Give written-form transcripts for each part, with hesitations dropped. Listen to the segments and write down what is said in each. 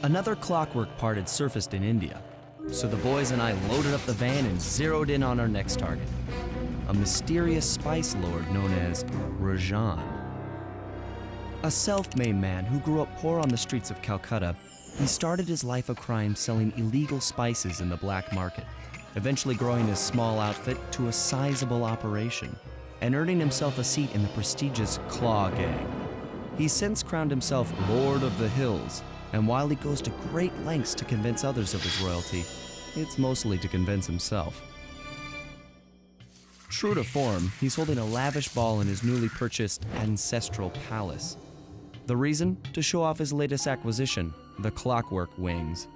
Another clockwork part had surfaced in India, so the boys and I loaded up the van and zeroed in on our next target, a mysterious spice lord known as Rajan. A self-made man who grew up poor on the streets of Calcutta, he started his life of crime selling illegal spices in the black market, eventually growing his small outfit to a sizable operation and earning himself a seat in the prestigious Claw Gang. He's since crowned himself Lord of the Hills, and while he goes to great lengths to convince others of his royalty, it's mostly to convince himself. True to form, he's holding a lavish ball in his newly purchased ancestral palace. The reason? To show off his latest acquisition, the clockwork wings,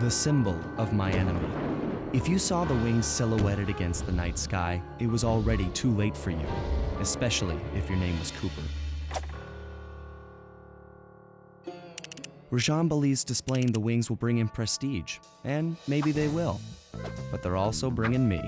the symbol of my enemy. If you saw the wings silhouetted against the night sky, it was already too late for you, especially if your name was Cooper. Rajan believes displaying the wings will bring him prestige, and maybe they will, but they're also bringing me.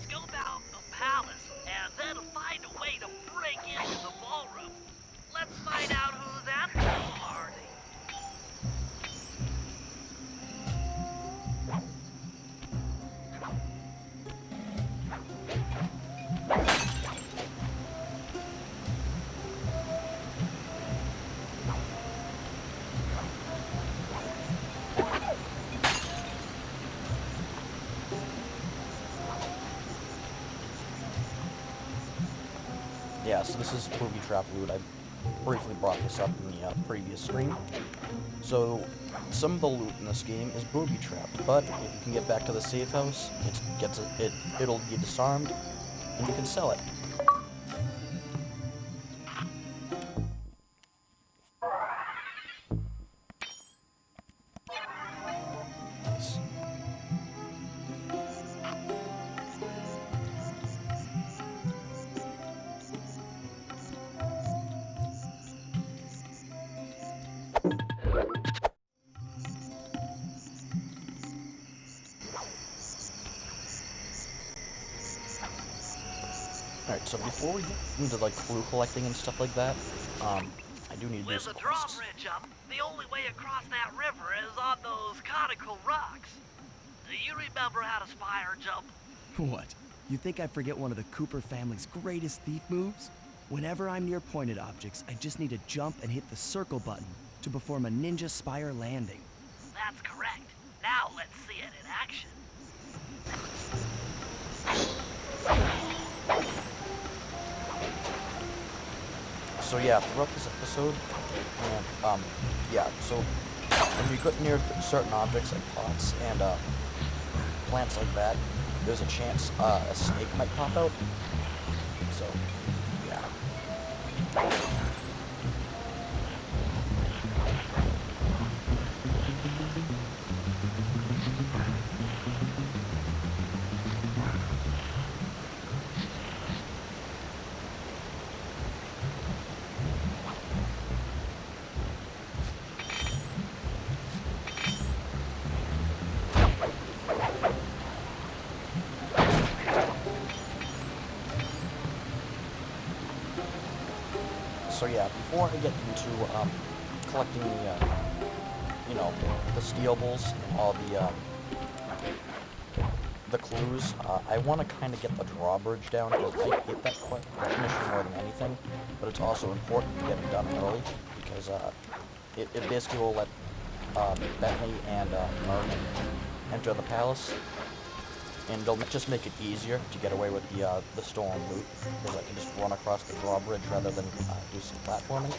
Scope out the palace, and then find a way to break into the ballroom. Let's find out who's at the party. Yeah, so this is booby trap loot. I briefly brought this up in the previous stream. So, some of the loot in this game is booby trapped, but if you can get back to the safe house, it'll be disarmed, and you can sell it. Alright, so before we get into like clue collecting and stuff like that, I do need to do some With the quests. drawbridge up, the only way across that river is on those conical rocks. Do you remember how to spire jump? What? You think I forget one of the Cooper family's greatest thief moves? Whenever I'm near pointed objects, I just need to jump and hit the circle button to perform a ninja spire landing. That's correct. Now let's see it in action. So yeah, throughout this episode, and yeah, so when you get near certain objects like pots and plants like that, there's a chance a snake might pop out. So yeah. So yeah, before I get into collecting the stealables and all the clues, I want to kind of get the drawbridge down, because I hate that mission more than anything, but it's also important to get it done early, because it basically will let Bentley and Merlin enter the palace, and it'll just make it easier to get away with the stolen loot, because I can just run across the drawbridge rather than do some platforming.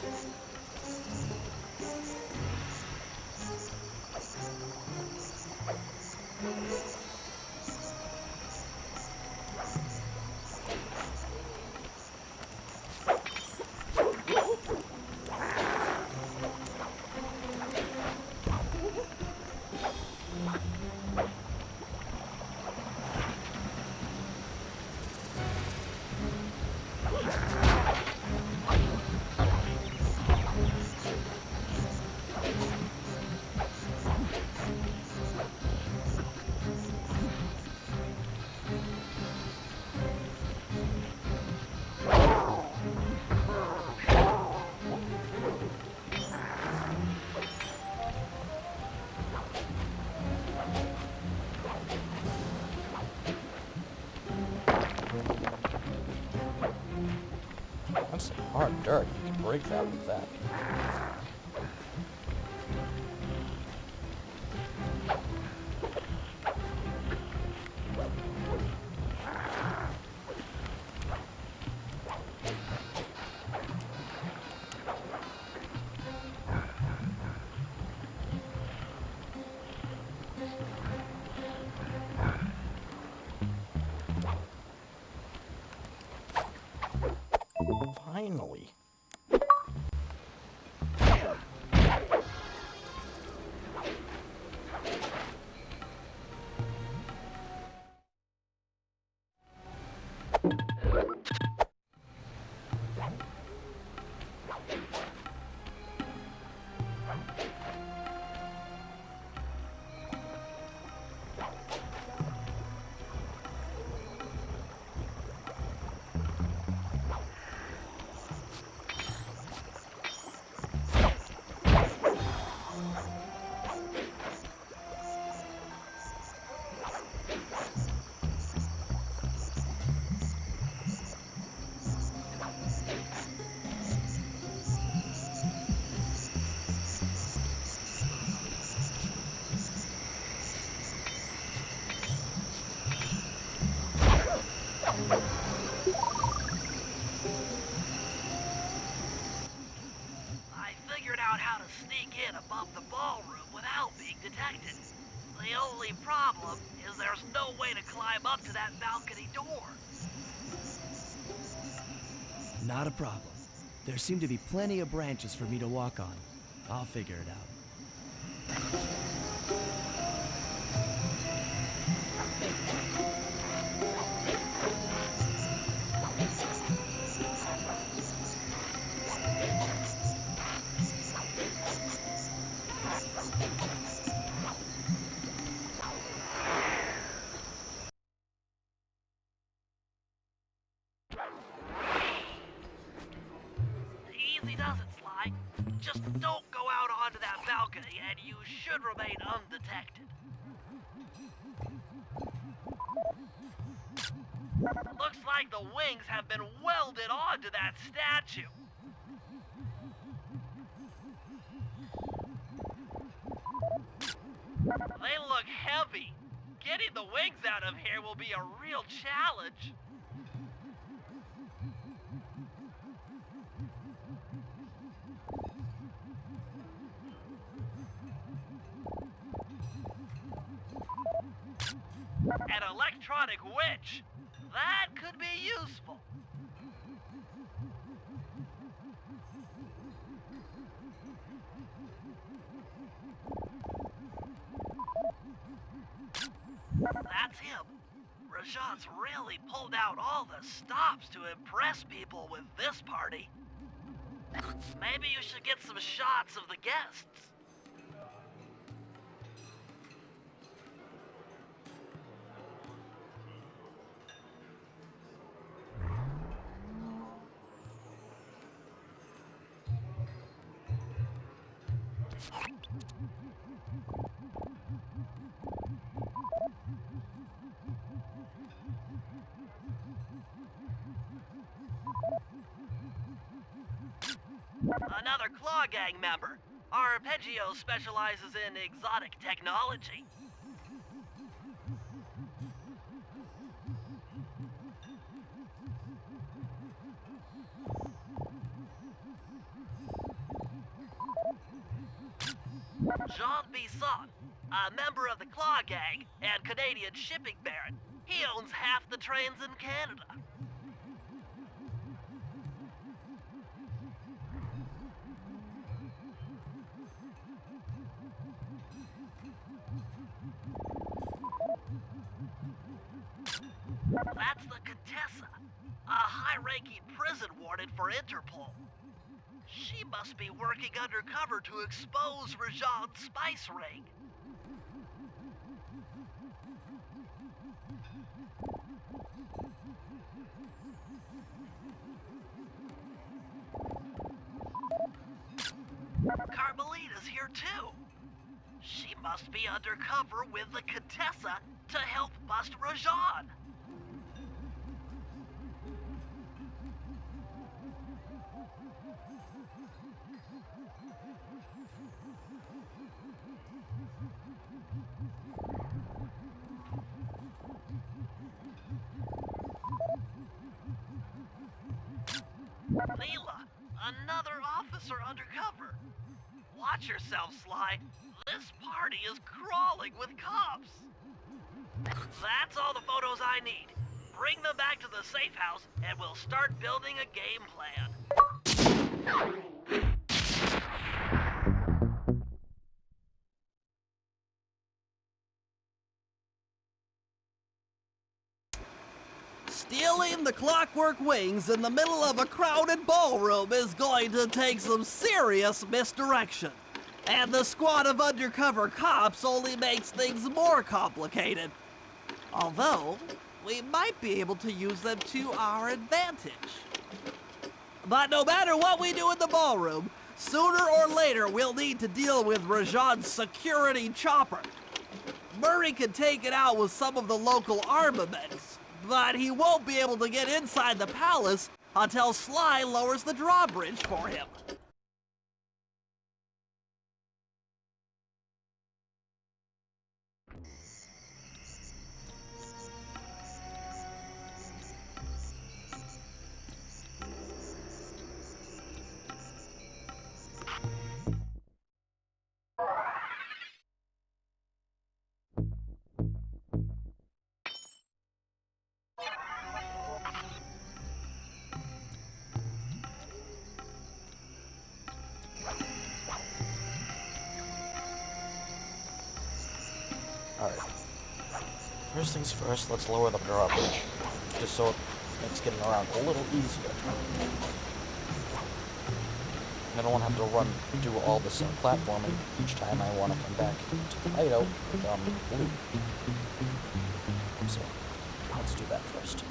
That's some hard dirt. You can break that with that. Finally. I figured out how to sneak in above the ballroom without being detected. The only problem is there's no way to climb up to that balcony door. Not a problem. There seem to be plenty of branches for me to walk on. I'll figure it out. Easy does it, Sly. Just don't go out onto that balcony and you should remain undetected. Looks like the wings have been welded onto that statue. They look heavy. Getting the wings out of here will be a real challenge. An electronic winch. That could be useful. That's him. Rajan's really pulled out all the stops to impress people with this party. Maybe you should get some shots of the guests. Another Claw Gang member. Arpeggio specializes in exotic technology. Jean Bisson, a member of the Claw Gang and Canadian shipping baron. He owns half the trains in Canada. That's the Contessa, a high-ranking prison warden for Interpol. She must be working undercover to expose Rajan's spice ring. Carmelita's here too. She must be undercover with the Contessa to help bust Rajan. Leela, another officer undercover. Watch yourself, Sly. This party is crawling with cops. That's all the photos I need. Bring them back to the safe house, and we'll start building a game plan. Stealing the clockwork wings in the middle of a crowded ballroom is going to take some serious misdirection. And the squad of undercover cops only makes things more complicated. Although, we might be able to use them to our advantage. But no matter what we do in the ballroom, sooner or later we'll need to deal with Rajan's security chopper. Murray can take it out with some of the local armaments, but he won't be able to get inside the palace until Sly lowers the drawbridge for him. Alright. First things first, let's lower the drawbridge, just so it makes getting around a little easier. I don't want to have to do all this platforming each time I want to come back to the hideout with loot. So, let's do that first.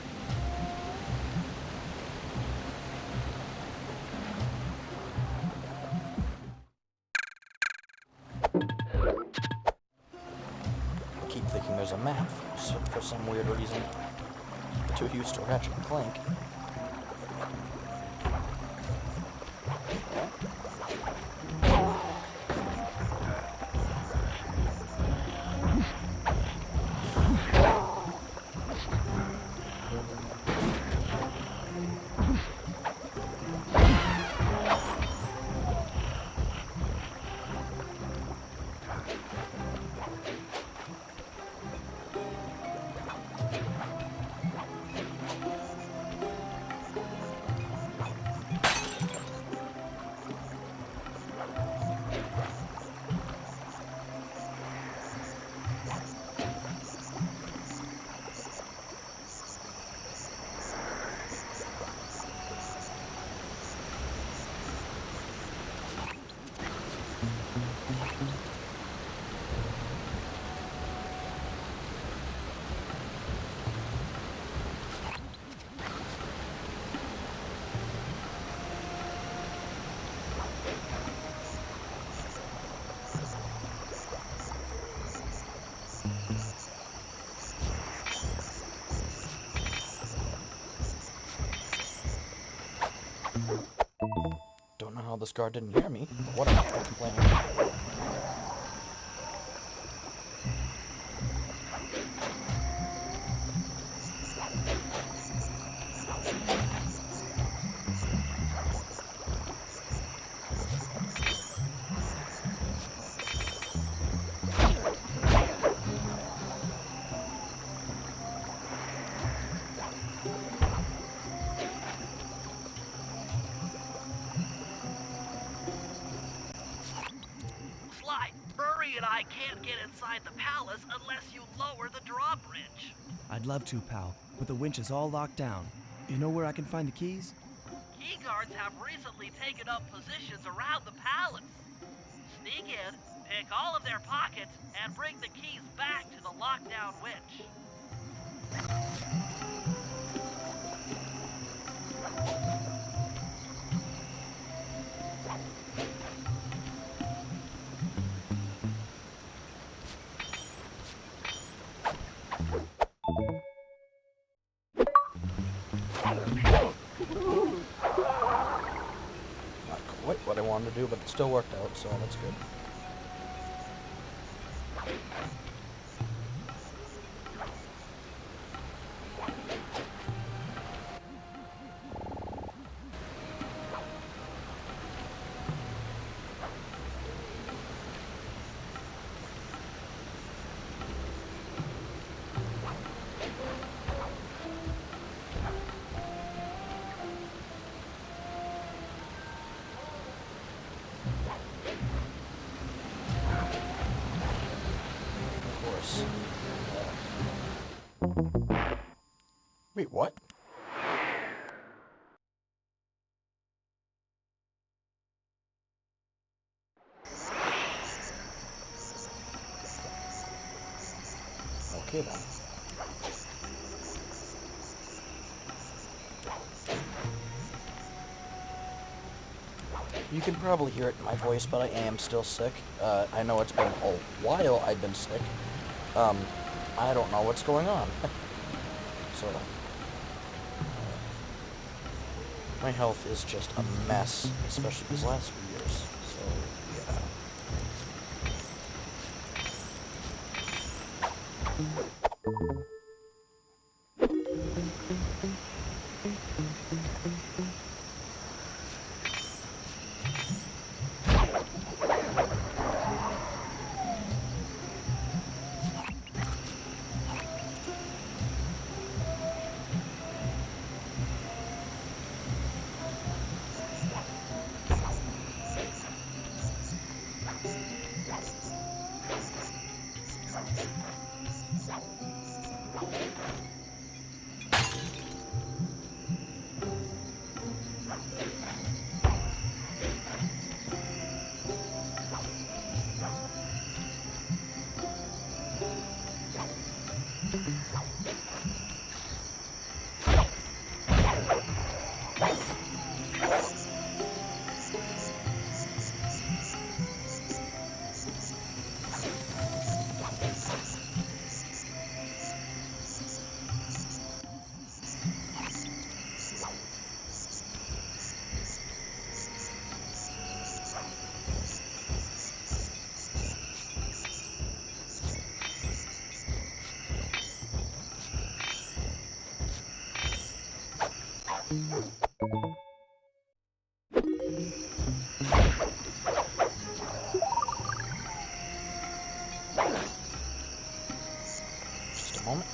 Thinking there's a map for some weird reason. Too used to Ratchet and Clank. Don't know how this guard didn't hear me, but whatever, I'm complaining. Sly, Murray and I can't get inside the palace unless you lower the drawbridge. I'd love to, pal, but the winch is all locked down. You know where I can find the keys? Key guards have recently taken up positions around the palace. Sneak in, pick all of their pockets, and bring the keys back to the lockdown winch. Not quite what I wanted to do, but it still worked out, so that's good. Wait, what? Okay then. You can probably hear it in my voice, but I am still sick. I know it's been a while I've been sick. I don't know what's going on. So, my health is just a mess, especially these last few years. So, yeah. Just a moment.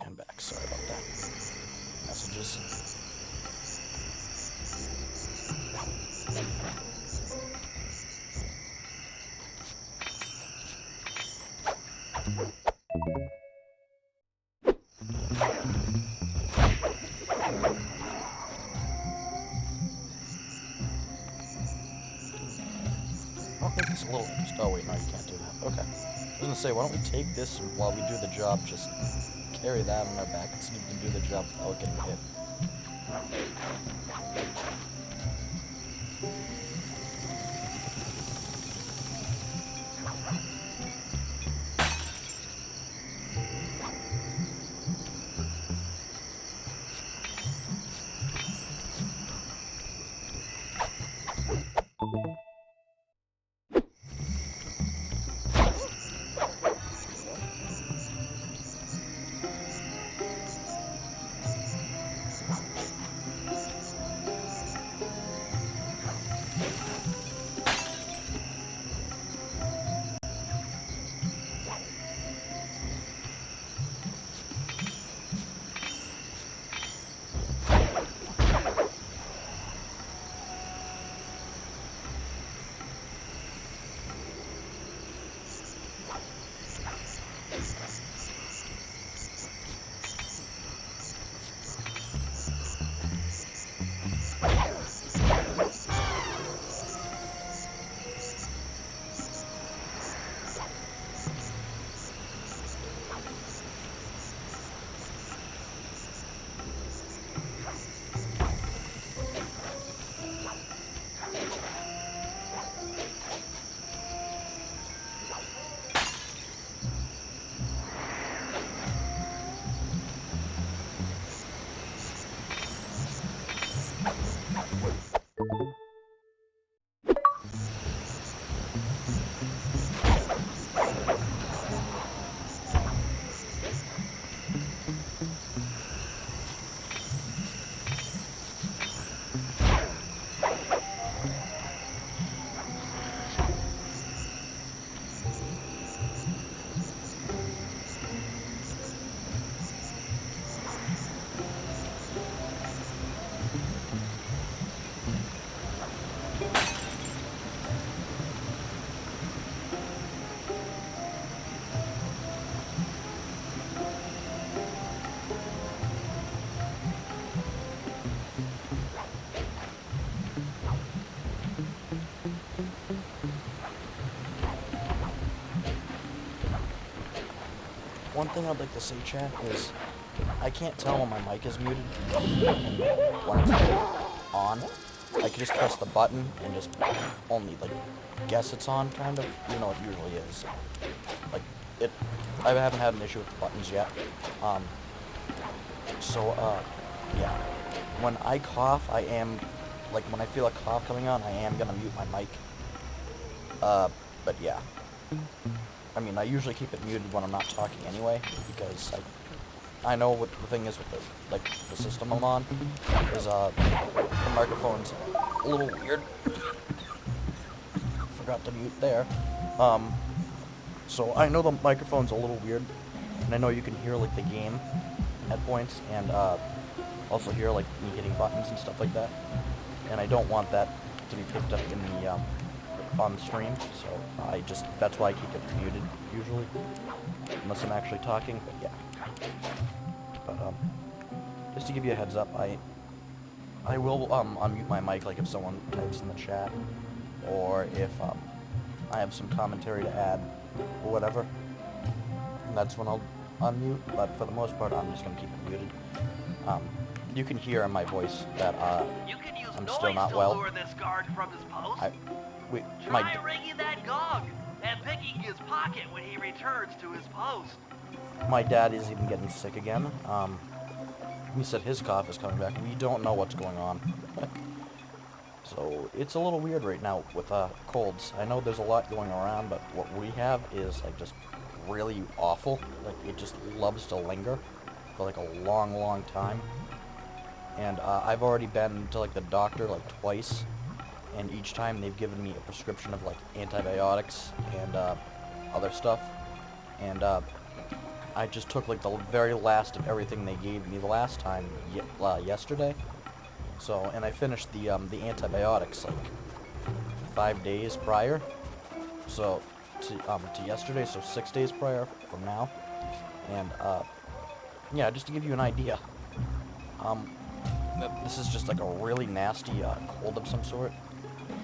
I'm back. Sorry about that. Messages. I'll make this a little interesting. Oh wait, no, you can't do that. Okay. I was gonna say, why don't we take this while we do the job, just carry that on our back and see if we can do the job without getting hit. One thing I'd like to say, chat, is I can't tell when my mic is muted and when it's on. I can just press the button and just only, like, guess it's on, kind of, even though it usually is. Like, I haven't had an issue with the buttons yet. Yeah. When I cough, I am, like, when I feel a cough coming on, I am gonna mute my mic. But yeah. I mean, I usually keep it muted when I'm not talking anyway, because I know what the thing is with the system I'm on is the microphone's a little weird. Forgot to mute there. So I know the microphone's a little weird, and I know you can hear like the game at points, and also hear like me hitting buttons and stuff like that. And I don't want that to be picked up in the on the stream, so that's why I keep it muted usually, unless I'm actually talking. But yeah. But just to give you a heads up, I will unmute my mic like if someone types in the chat, or if I have some commentary to add or whatever, and that's when I'll unmute. But for the most part, I'm just gonna keep it muted. You can hear in my voice that You can use I'm noise still not to well. lure this guard from his post. My Try ringing that gong and picking his pocket when he returns to his post. my dad is even getting sick again. He said his cough is coming back. We don't know what's going on. So it's a little weird right now with colds. I know there's a lot going around, but what we have is like just really awful. Like it just loves to linger for like a long, long time. And I've already been to like the doctor like twice, and each time they've given me a prescription of like antibiotics and other stuff. And I just took like the very last of everything they gave me the last time yesterday. So, and I finished the antibiotics like 5 days prior. So to yesterday, so 6 days prior from now. And yeah, just to give you an idea, this is just like a really nasty cold of some sort.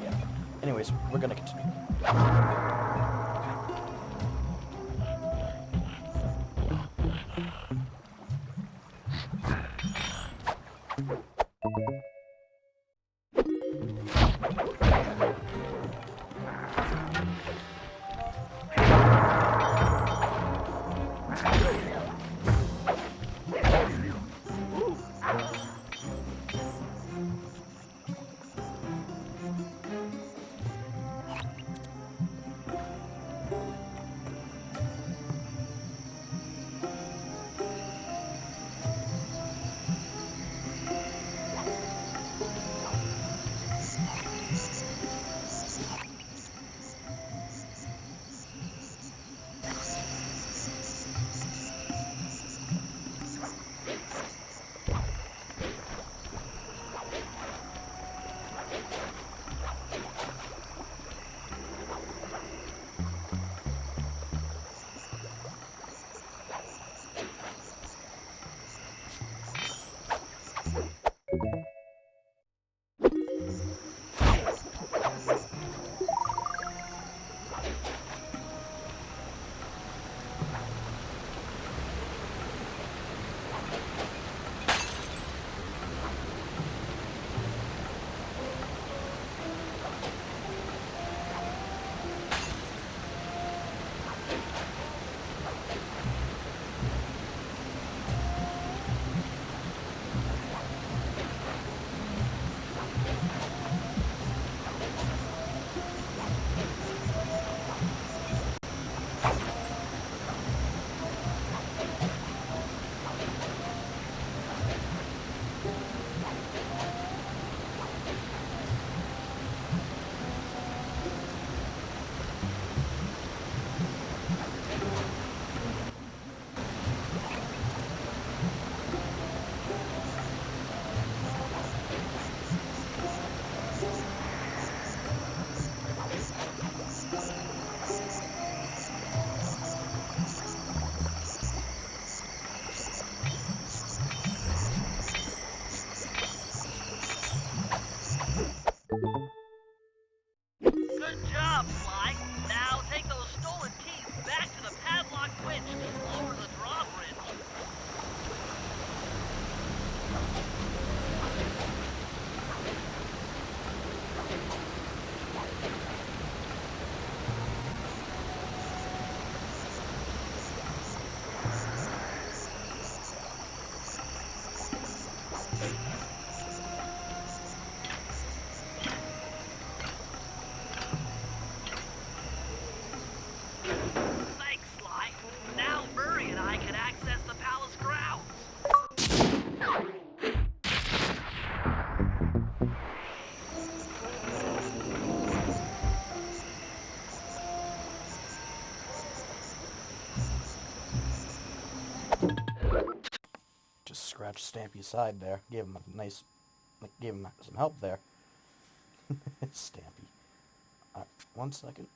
Yeah. Anyways, we're gonna continue. Good job, Sly. Now take those stolen keys back to the padlock winch to lower the drawbridge. Thanks, Sly. Now Murray and I can access the palace grounds. Just scratched Stampy's side there. Gave him a nice, gave him some help there. Stampy. Alright, 1 second.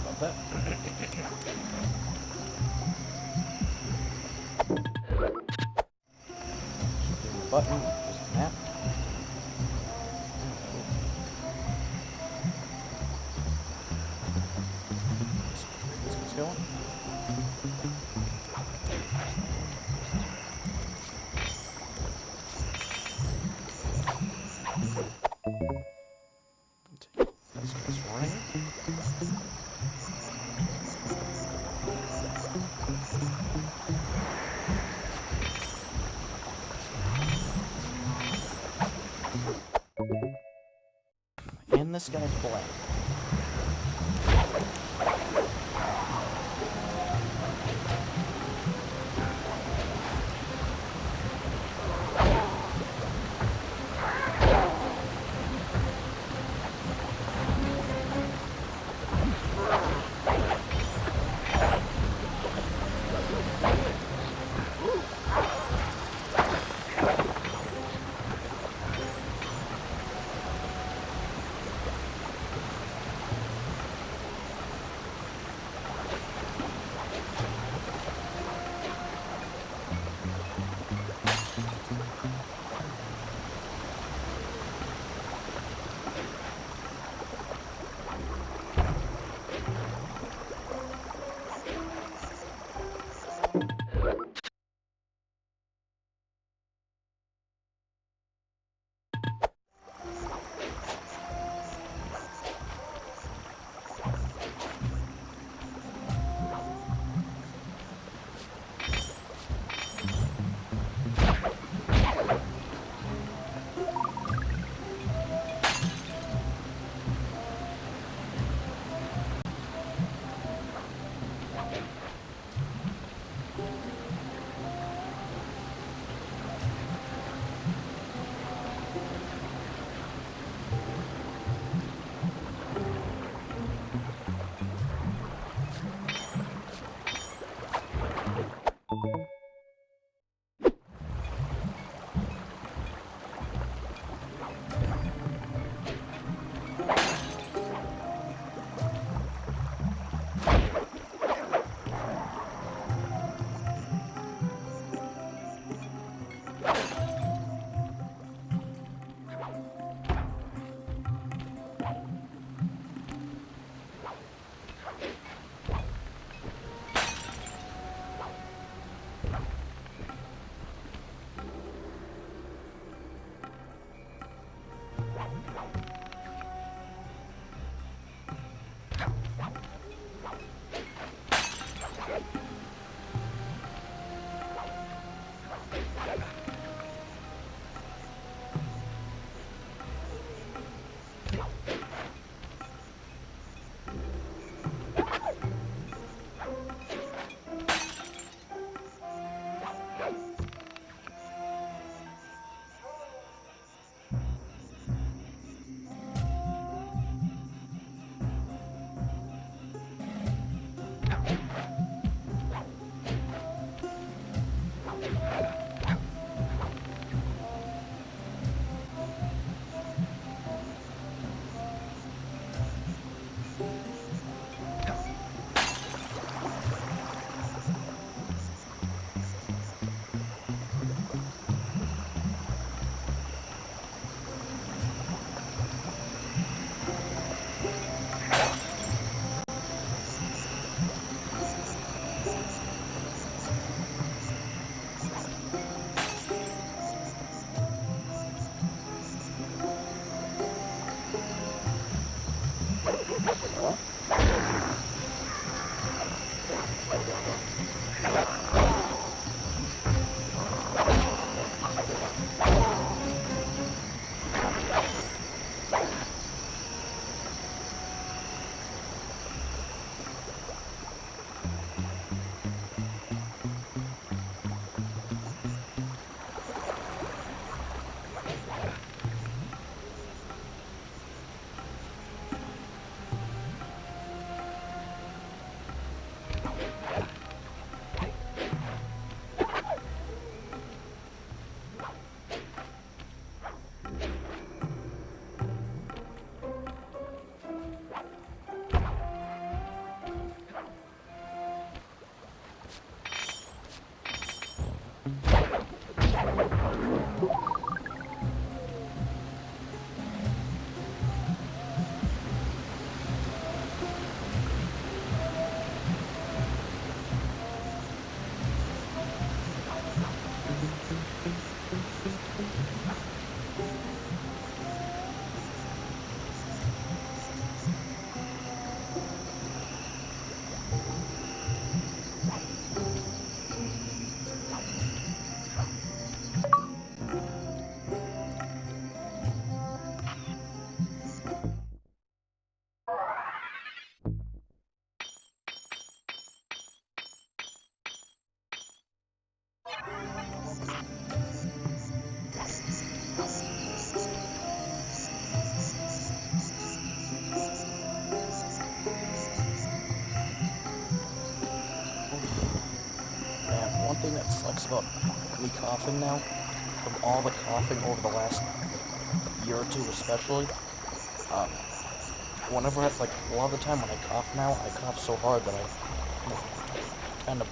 About that. Button, just that. Let's get going. Let's get this running. And this guy's blank. thing that sucks about me coughing now, from all the coughing over the last year or two especially, whenever, like, a lot of the time when I cough now, I cough so hard that I kind of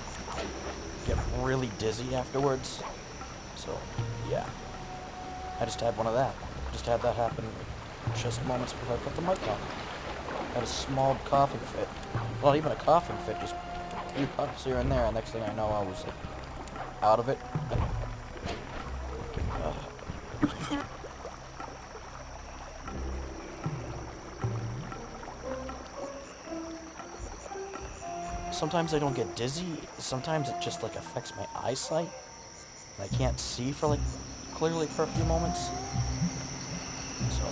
get really dizzy afterwards. So, yeah. I just had one of that. Just had that happen just moments before I put the mic on. Had a small coughing fit. Not even a coughing fit, just a few coughs here and there, and next thing I know, I was, like, out of it. Sometimes I don't get dizzy, sometimes it just, like, affects my eyesight, and I can't see for, like, clearly for a few moments. So...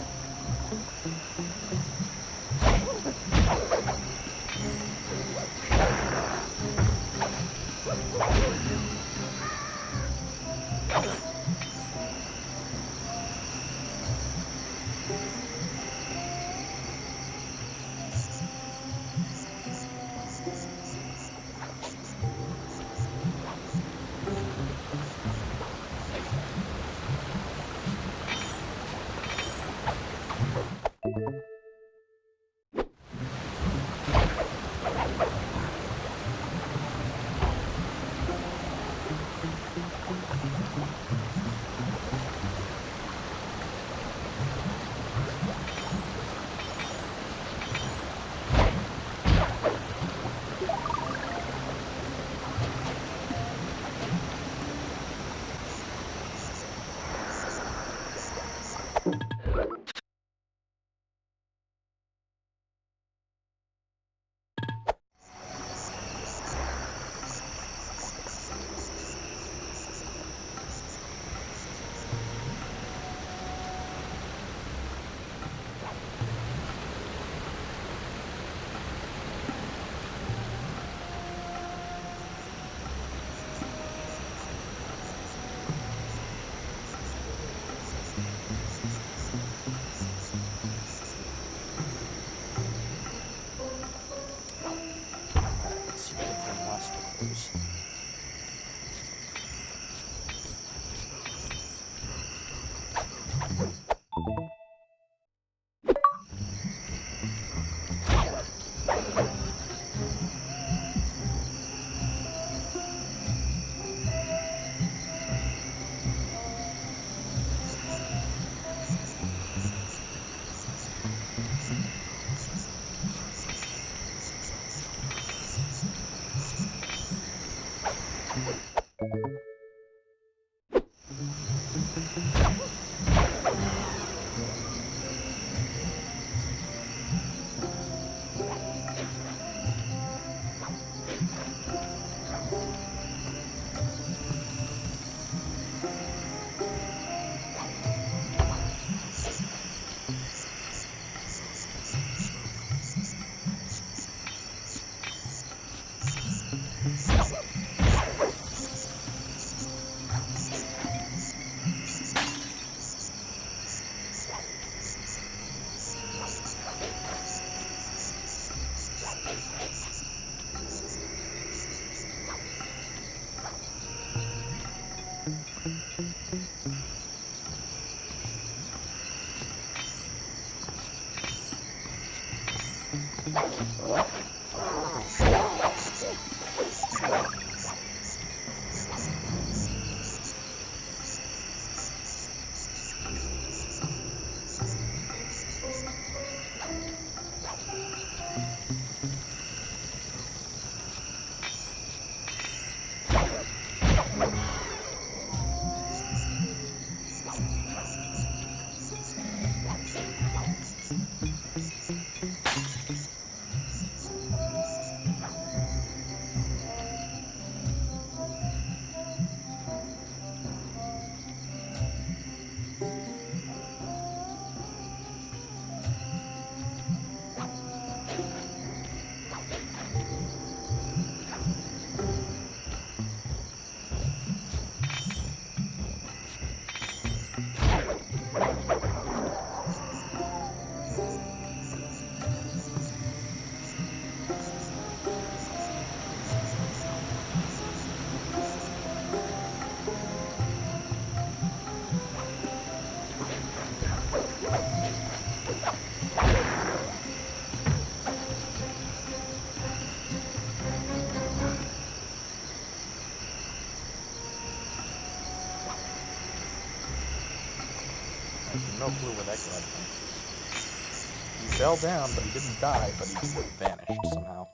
Let's see if I can watch the cruise. No clue where that guy went. He fell down, but he didn't die, but he vanished somehow.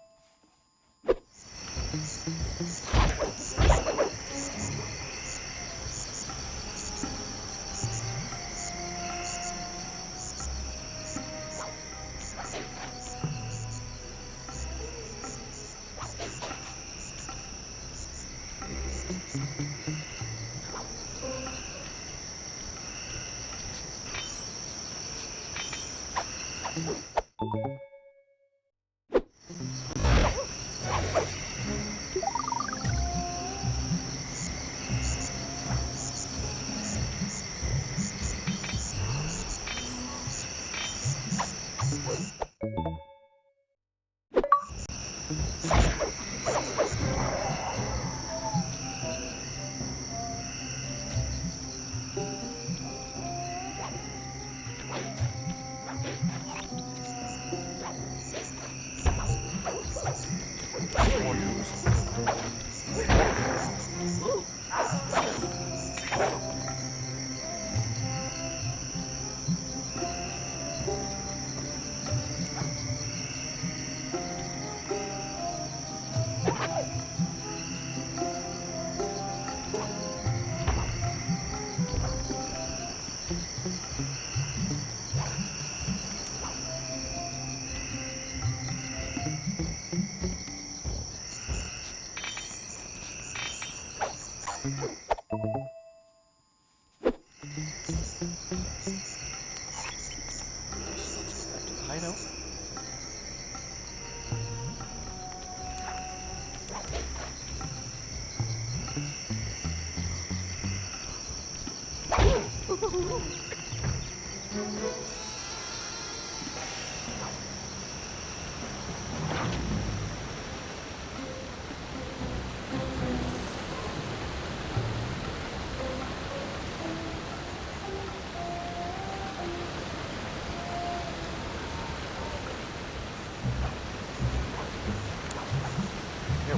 Hideout.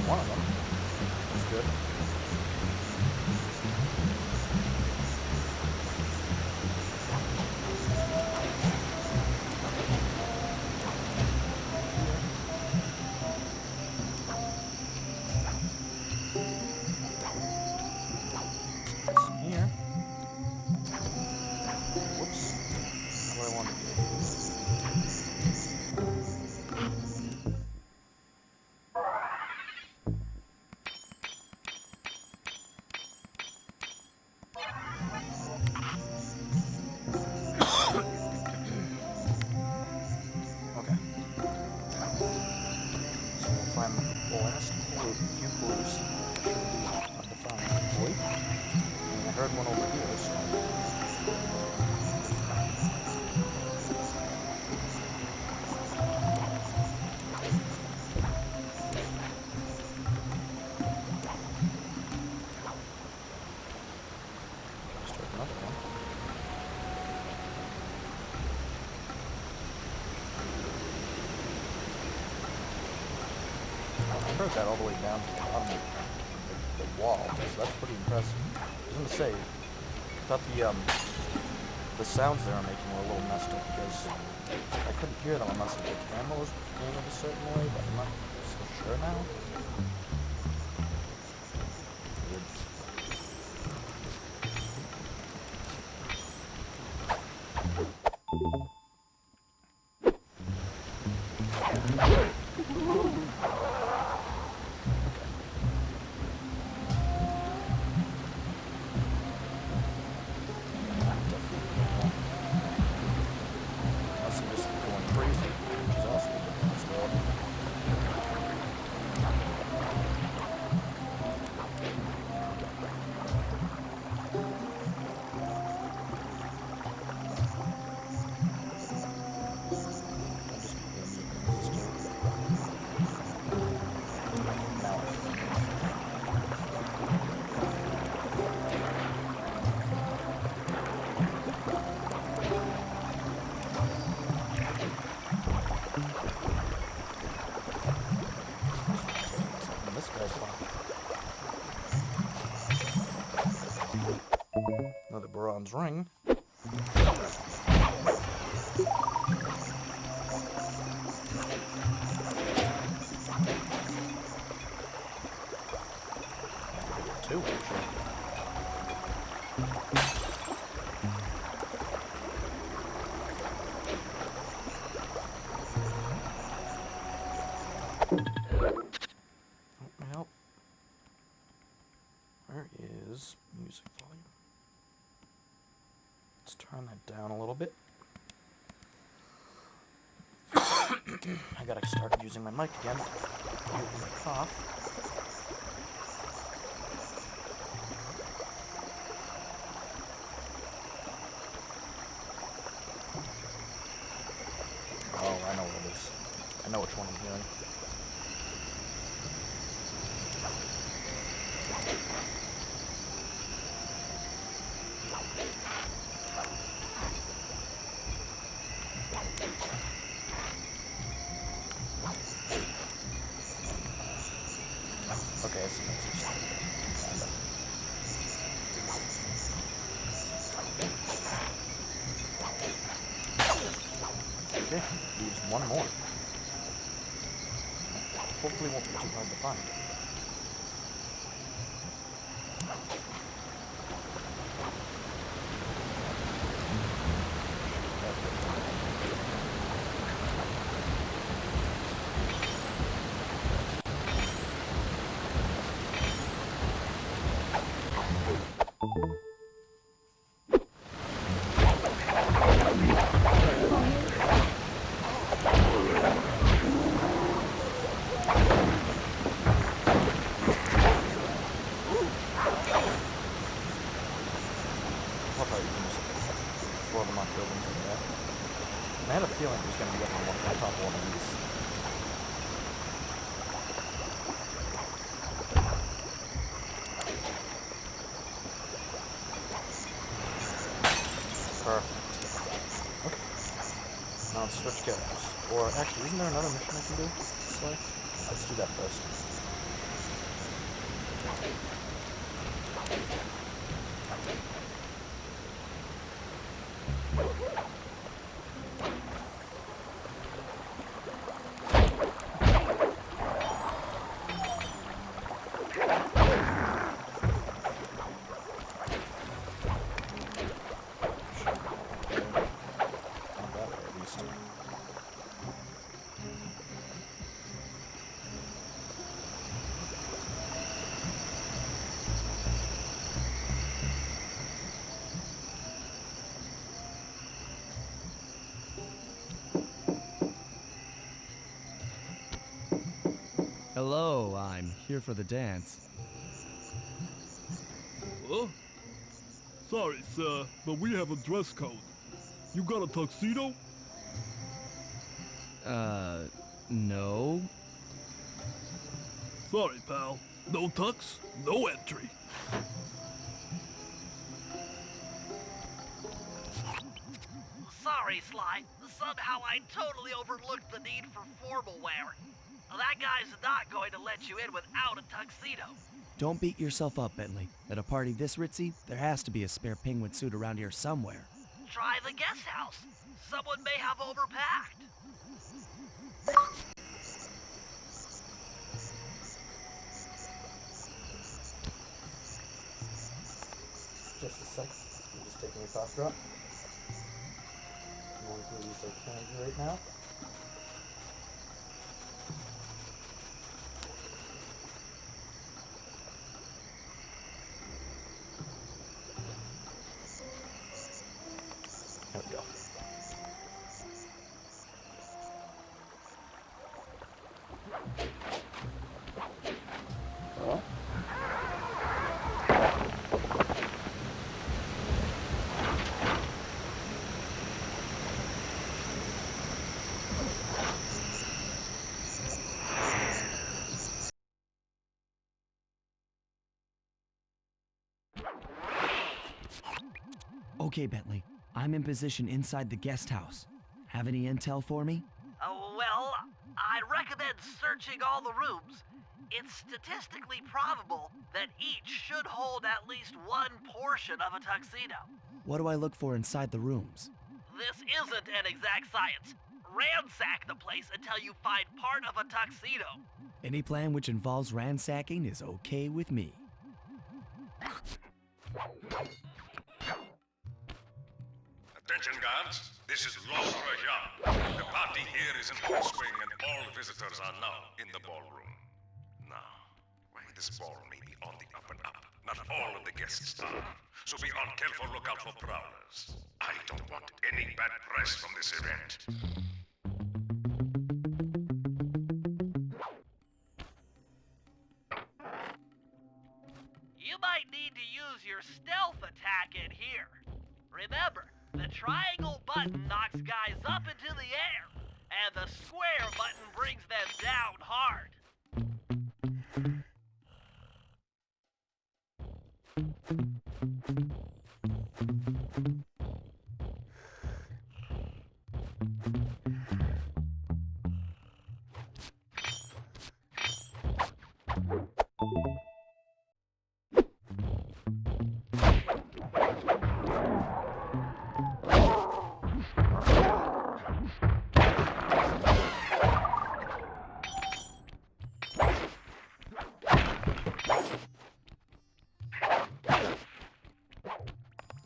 One of them. That's good. Here. Whoops. Not what I wanted to do. Heard one over here, so... Start another one. I heard that all the way down to the bottom of the wall, so that's pretty impressive. I was gonna say, I thought the sounds they were making were a little messed up because I couldn't hear them unless the camera was aimed a certain way, but I'm not so sure now. Weird. Another bronze ring. Two, actually. Well, where is music volume? Let's turn that down a little bit. I gotta start using my mic again. Using my cough. Oh, I know what it is. I know which one I'm hearing. Okay, that's okay, leaves one more. Hopefully won't be too hard to find. I had a feeling he was going to be up on top of one of these. Perfect. Okay. Now let's switch characters. Or actually, isn't there another mission I can do? Let's do that first. Hello, I'm here for the dance. Huh? Sorry, sir, but we have a dress code. You got a tuxedo? No. Sorry, pal. No tux, no entry. Sorry, Sly. Somehow I totally overlooked the need for formal wear. That guy's not going to let you in without a tuxedo. Don't beat yourself up, Bentley. At a party this ritzy, there has to be a spare penguin suit around here somewhere. Try the guest house. Someone may have overpacked. Just a sec. I'm just taking a cough drop. I'm going to use a candy right now. There we go. Okay, Bentley. I'm in position inside the guest house. Have any intel for me? Well, I'd recommend searching all the rooms. It's statistically probable that each should hold at least one portion of a tuxedo. What do I look for inside the rooms? This isn't an exact science. Ransack the place until you find part of a tuxedo. Any plan which involves ransacking is okay with me. Attention guards, this is Lord Rajan. The party here is in full swing and all visitors are now in the ballroom. Now, this ball may be on the up and up. Not all of the guests are. So be on careful lookout for prowlers. I don't want any bad press from this event. You might need to use your stealth attack in here. Remember, the triangle button knocks guys up into the air, and the square button brings them down hard.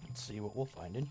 Let's see what we'll find in.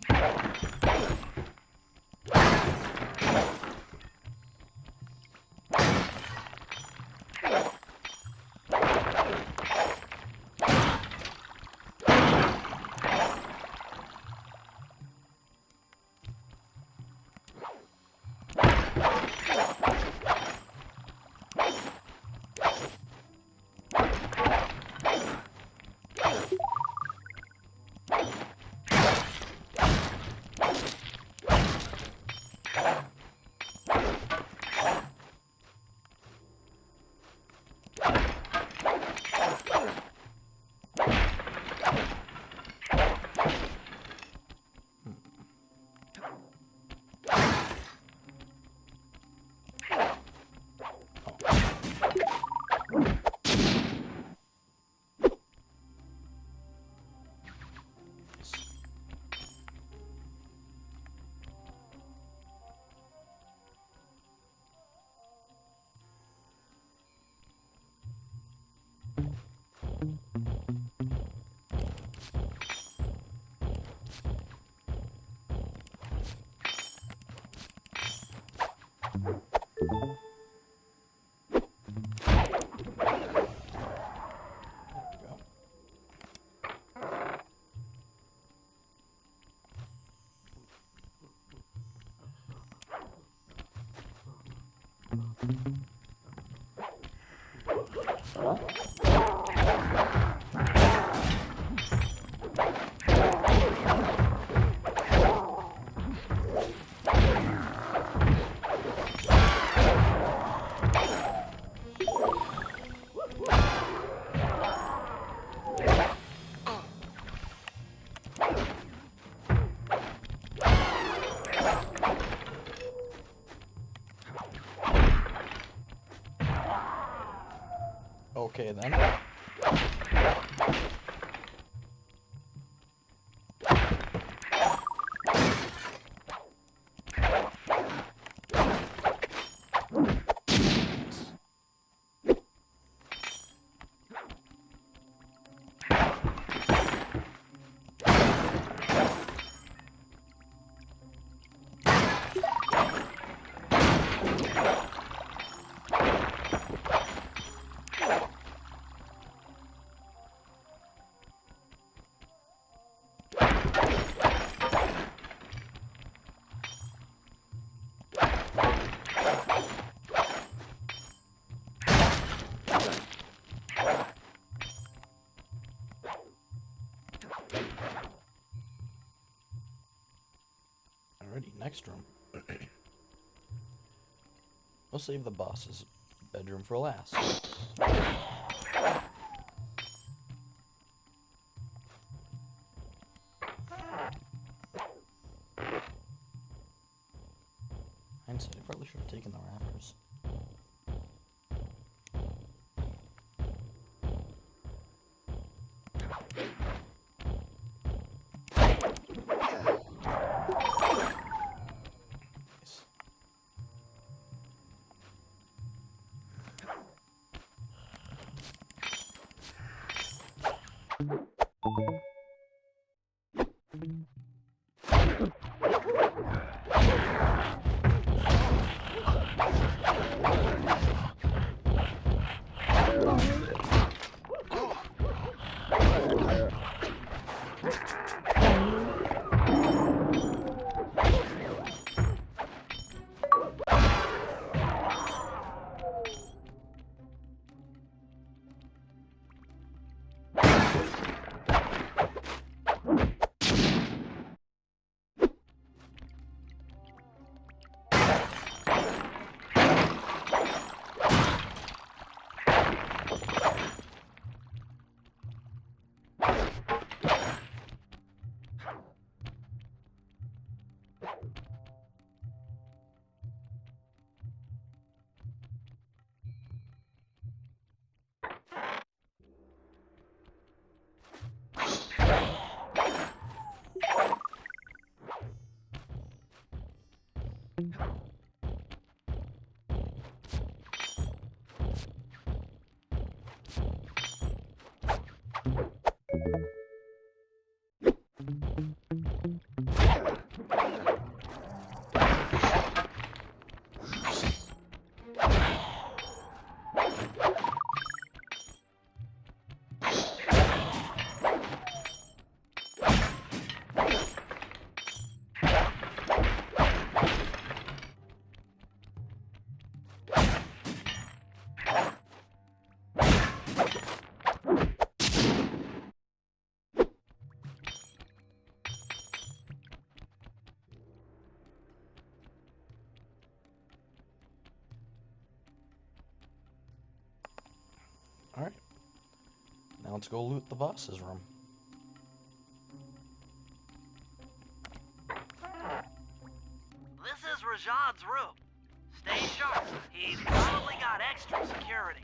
Okay then. Alrighty, next room. We'll save the boss's bedroom for last. Hindsight, I probably should have taken the rafters. Alright. Now let's go loot the boss's room. This is Rajad's room. Stay sharp. He's probably got extra security.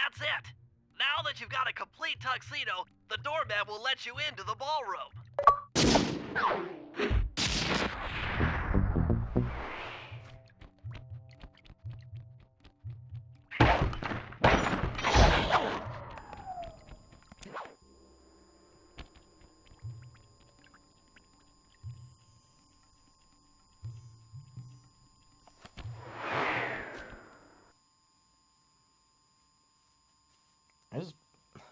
That's it! Now that you've got a complete tuxedo, the doorman will let you into the ballroom.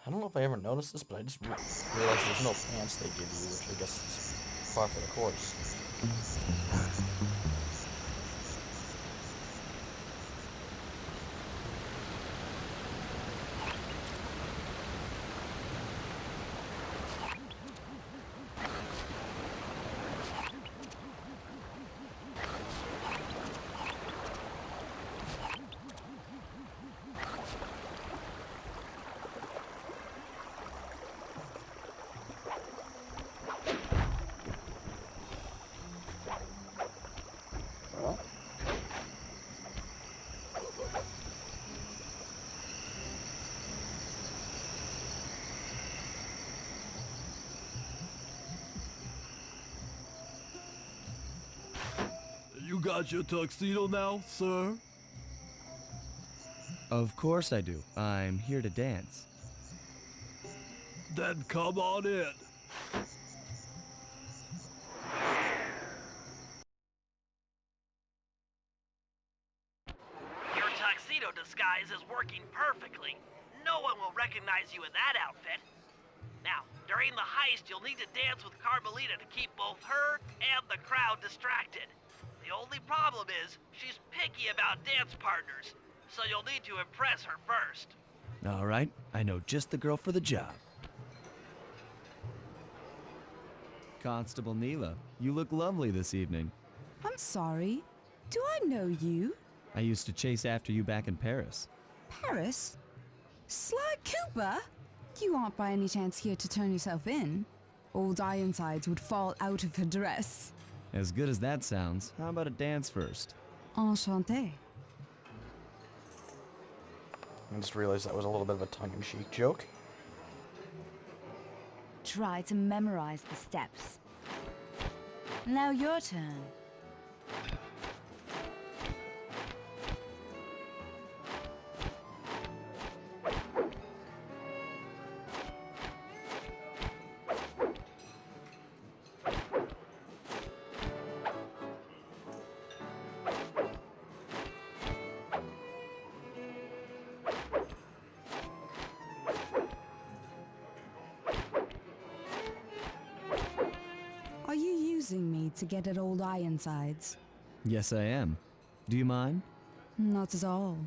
I don't know if I ever noticed this, but I just realized there's no pants they give you, which I guess is part of the course. got your tuxedo now, sir? Of course I do. I'm here to dance. Then come on in. Your tuxedo disguise is working perfectly. No one will recognize you in that outfit. Now, during the heist, you'll need to dance with Carmelita to keep both her and the crowd distracted. The only problem is, she's picky about dance partners, so you'll need to impress her first. All right, I know just the girl for the job. Constable Neela, you look lovely this evening. I'm sorry. Do I know you? I used to chase after you back in Paris. Paris? Sly Cooper? You aren't by any chance here to turn yourself in? Old Ironsides would fall out of her dress. As good as that sounds, how about a dance first? Enchanté. I just realized that was a little bit of a tongue-in-cheek joke. Try to memorize the steps. Now your turn. Are you using me to get at old Ironsides? Yes, I am. Do you mind? Not at all.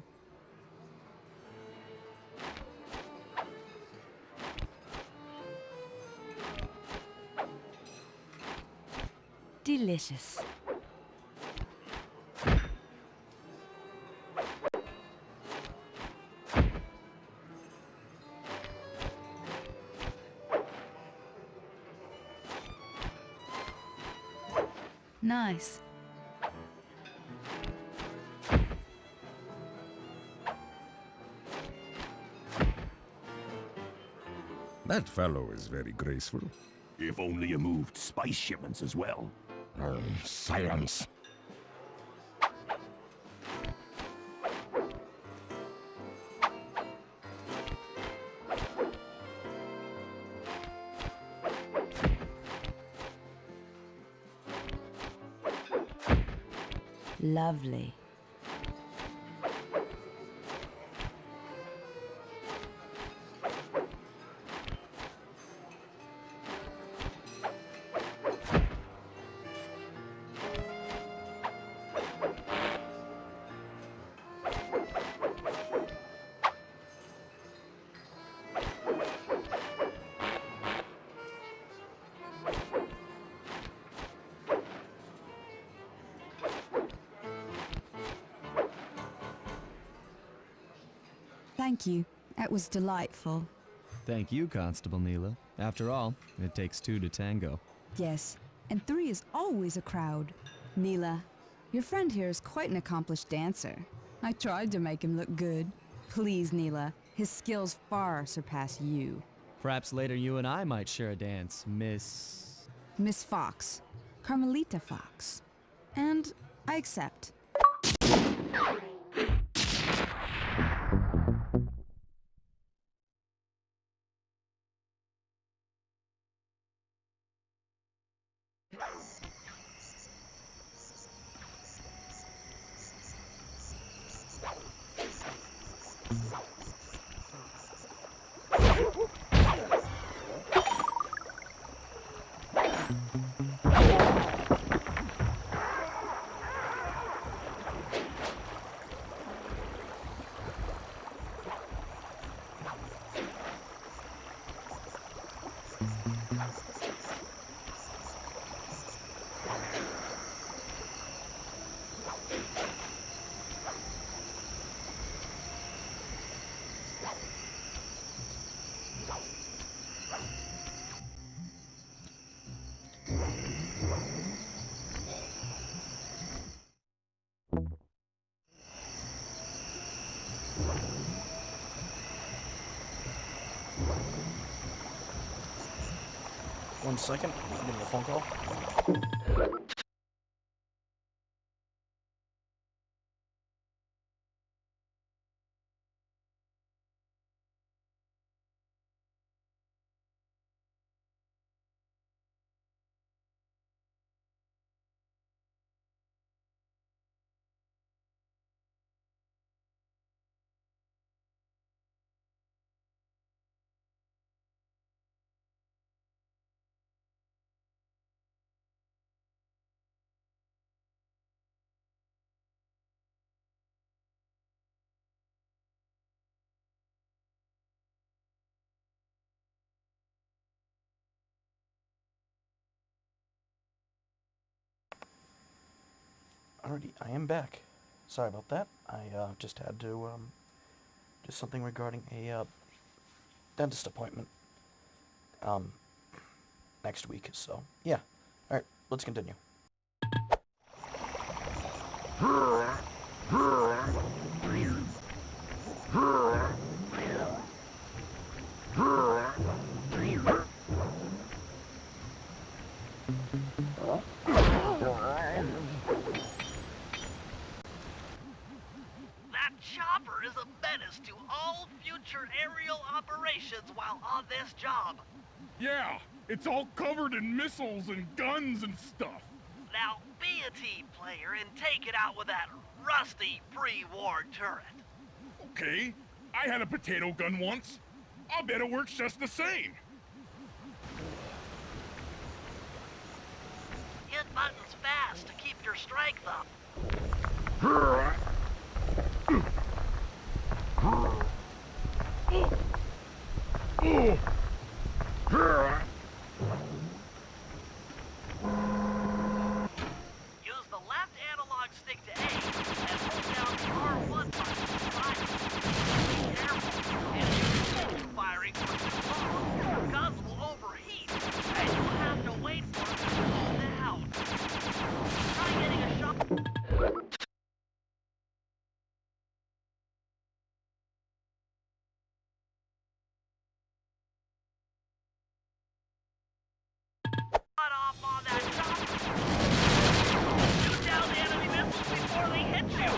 Delicious. Nice. That fellow is very graceful. If only you moved spice shipments as well. Silence. Lovely. Thank you. That was delightful. Thank you, Constable Neela. After all, it takes two to tango. Yes, and 3 is always a crowd. Neela, your friend here is quite an accomplished dancer. I tried to make him look good. Please, Neela, his skills far surpass you. Perhaps later you and I might share a dance, Miss... Miss Fox. Carmelita Fox. And I accept. One second, I'm getting a phone call. Alrighty, I am back. Sorry about that. I just had to do something regarding a dentist appointment next week. So yeah. Alright, let's continue. That chopper is a menace to all future aerial operations while on this job. Yeah, it's all covered in missiles and guns and stuff. Now, be a team player and take it out with that rusty pre-war turret. Okay, I had a potato gun once. I'll bet it works just the same. Hit buttons fast to keep your strength up. Use the left analog stick to aim and hold down the R1 button to fire. Be careful, and if you continue firing for too long, your guns will overheat, and you'll have to wait for it to cool down. Try getting a shot. Off on that chopper. Shoot down the enemy missiles before they hit you.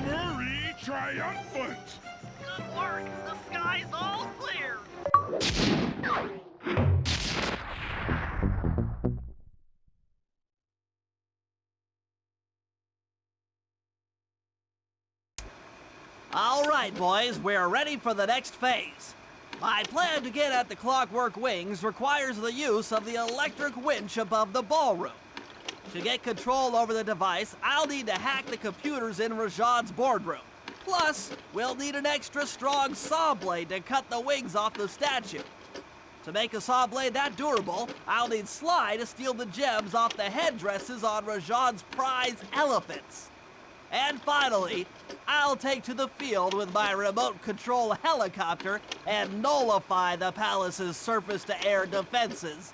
Murray triumphant! Good work. The sky's all clear. All right, boys, we're ready for the next phase. My plan to get at the Clockwork Wings requires the use of the electric winch above the ballroom. To get control over the device, I'll need to hack the computers in Rajad's boardroom. Plus, we'll need an extra strong saw blade to cut the wings off the statue. To make a saw blade that durable, I'll need Sly to steal the gems off the headdresses on Rajad's prize elephants. And finally, I'll take to the field with my remote control helicopter and nullify the palace's surface-to-air defenses.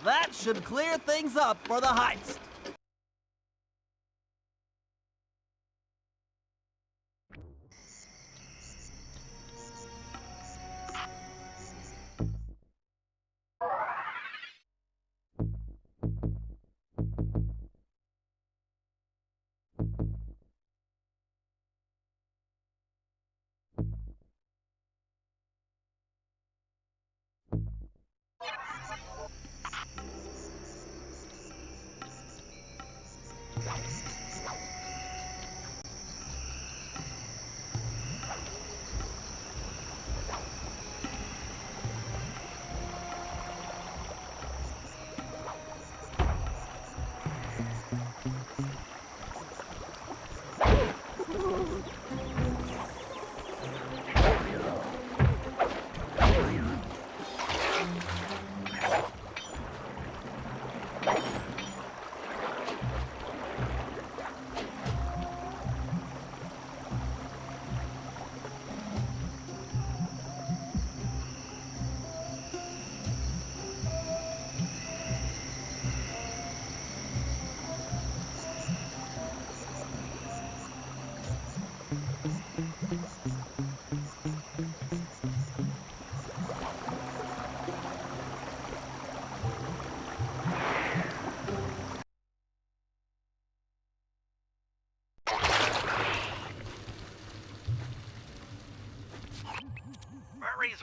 That should clear things up for the heist. Murray's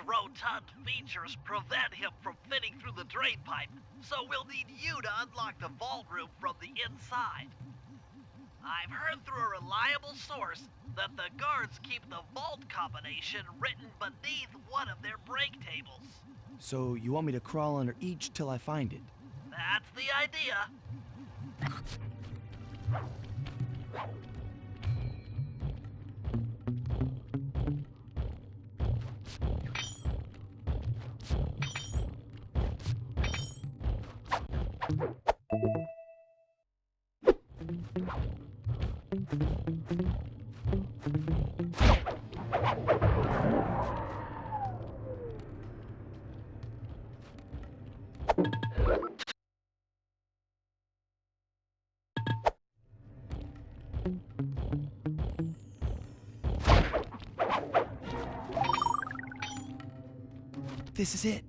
rotund features prevent him from fitting through the drain pipe, so we'll need you to unlock the vault room from the inside. I've heard through a reliable source that the guards keep the vault combination written beneath one of their break tables. So you want me to crawl under each till I find it? That's the idea. This is it.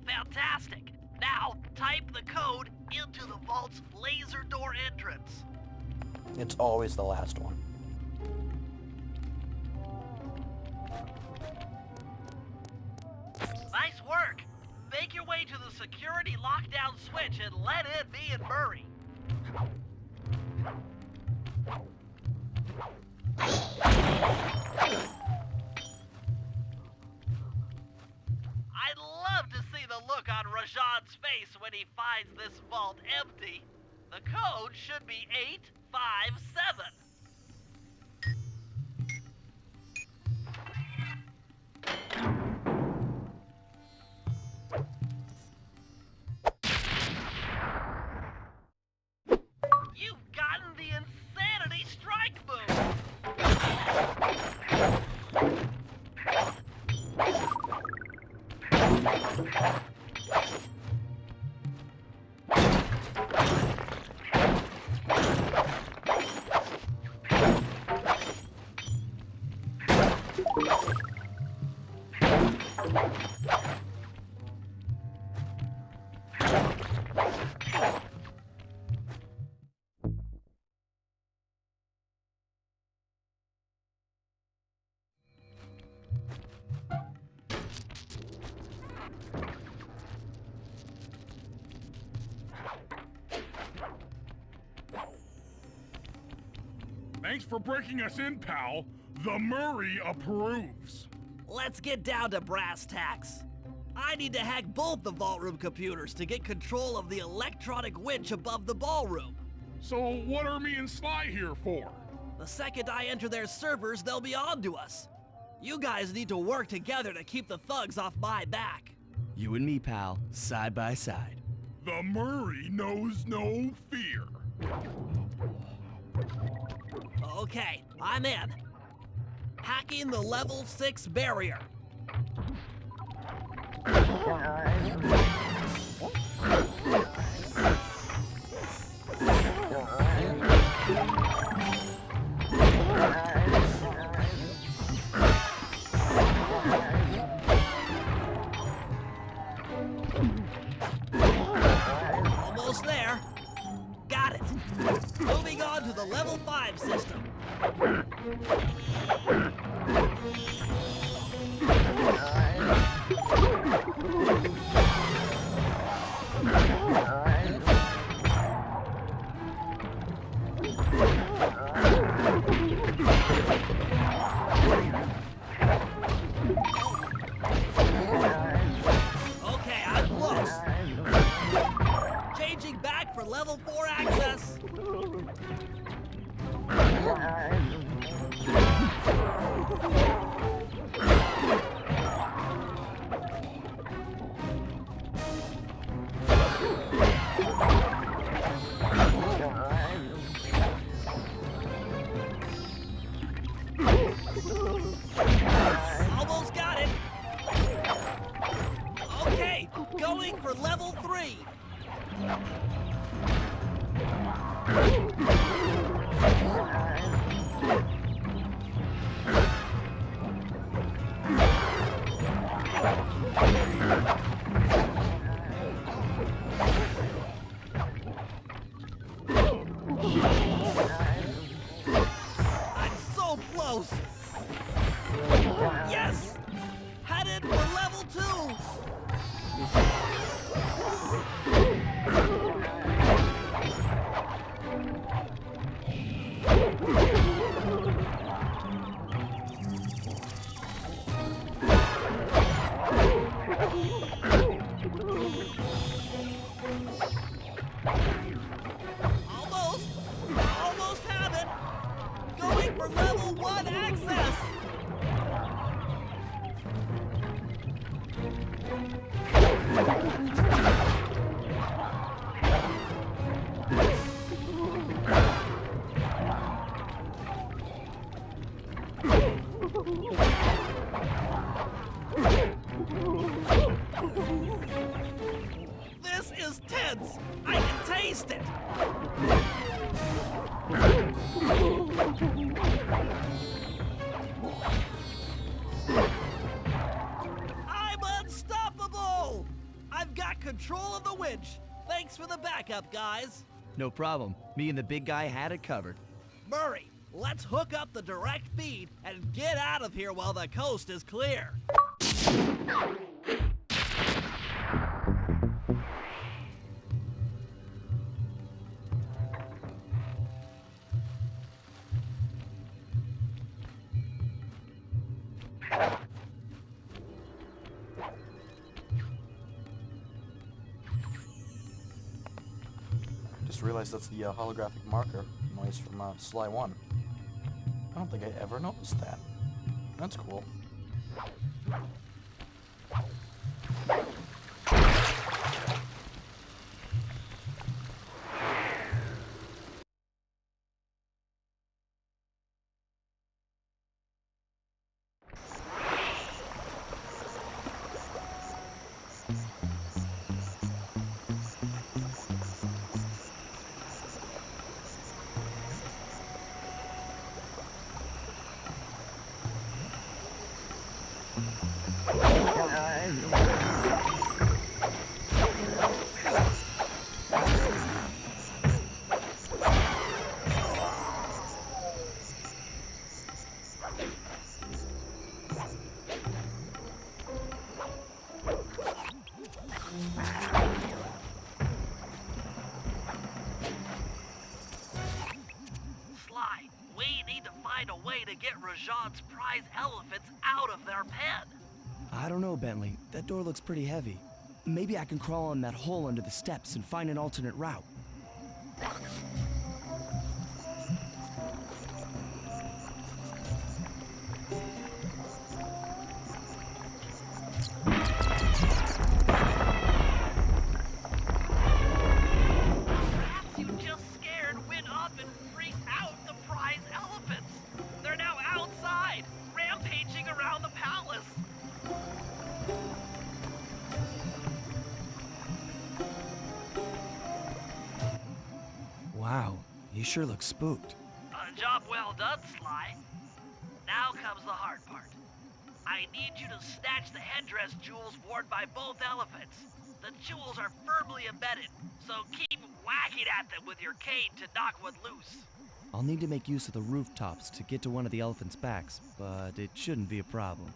Fantastic. Now, type the code into the vault's laser door entrance. It's always the last one. Nice work. Make your way to the security lockdown switch and let in me and Murray. I'd love to see the look on Rajan's face when he finds this vault empty. The code should be 857. You've gotten the insanity strike move. Thanks for breaking us in, pal. The Murray approves. Let's get down to brass tacks. I need to hack both the vault room computers to get control of the electronic winch above the ballroom. So what are me and Sly here for? The second I enter their servers, they'll be on to us. You guys need to work together to keep the thugs off my back. You and me, pal, side by side. The Murray knows no fear. Okay, I'm in. Hacking the level 6 barrier. Almost there. Got it. Moving on to the level 5 system. Okay, I'm close. Changing back for level 4 access. Almost got it. Okay, going for level 3. close! Yes! Headed for level 2! Almost have it! Going for level 1 access! This is tense! I can taste it! I'm unstoppable! I've got control of the winch. Thanks for the backup, guys. No problem. Me and the big guy had it covered. Murray, let's hook up the direct feed and get out of here while the coast is clear. Just realized that's the holographic marker noise from Sly 1. I don't think I ever noticed that. That's cool. Sly, we need to find a way to get Rajan's prize elephants out of their pen. I don't know, Bentley. That door looks pretty heavy. Maybe I can crawl in that hole under the steps and find an alternate route. Perhaps you just scared, went up, and freaked out the prize elephants. They're now outside, rampaging around the palace. Wow, you sure look spooked. Job well done, Sly. Now comes the hard part. I need you to snatch the headdress jewels worn by both elephants. The jewels are firmly embedded, so keep whacking at them with your cane to knock one loose. I'll need to make use of the rooftops to get to one of the elephants' backs, but it shouldn't be a problem.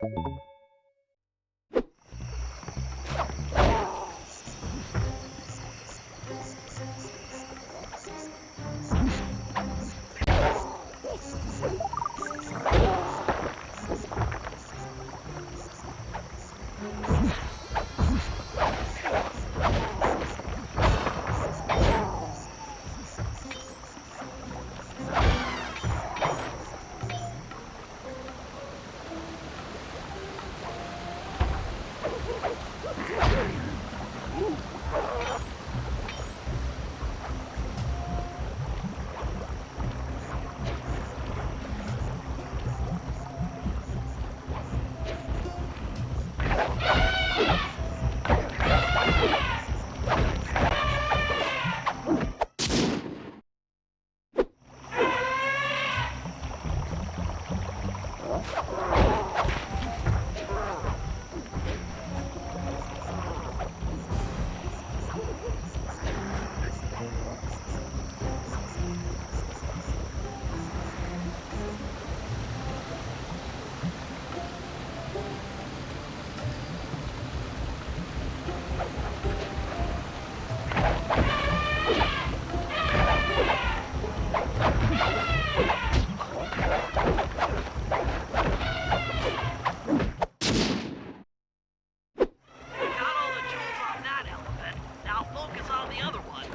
Got all the jewels on that elephant. Now focus on the other one.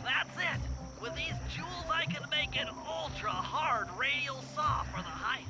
That's it! With these jewels, I can make an ultra-hard radial saw for the heist.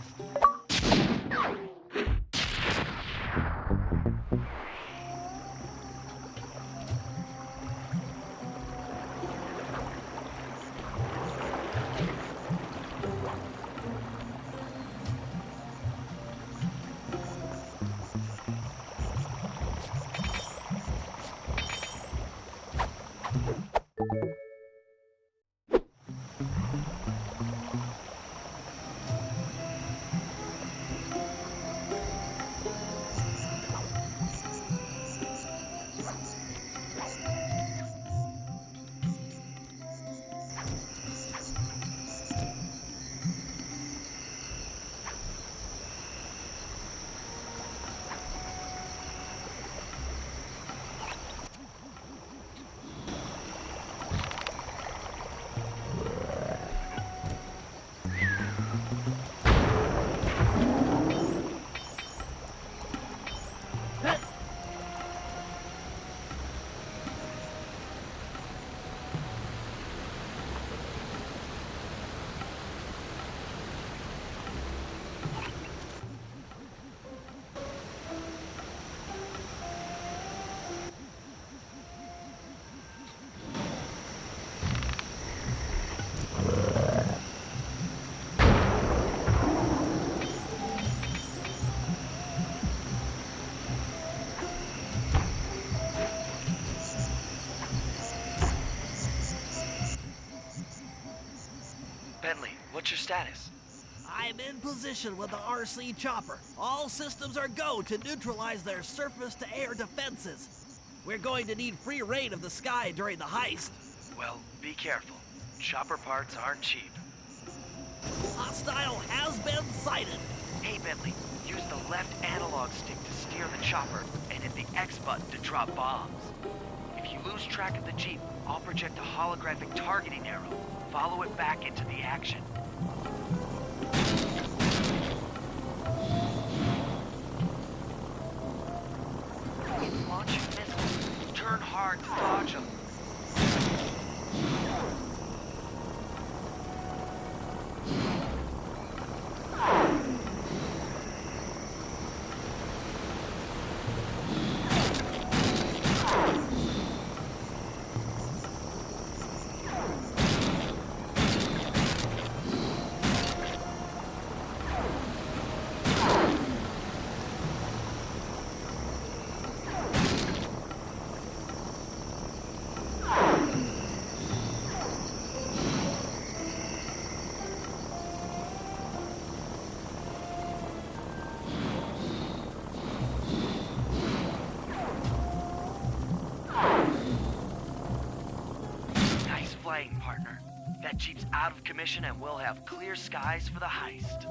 Bentley, what's your status? I'm in position with the RC chopper. All systems are go to neutralize their surface-to-air defenses. We're going to need free reign of the sky during the heist. Well, be careful. Chopper parts aren't cheap. Hostile has been sighted. Hey, Bentley, use the left analog stick to steer the chopper and hit the X button to drop bombs. If you lose track of the Jeep, I'll project a holographic targeting arrow. Follow it back into the action. hard to dodge them. Partner. That Jeep's out of commission and we'll have clear skies for the heist.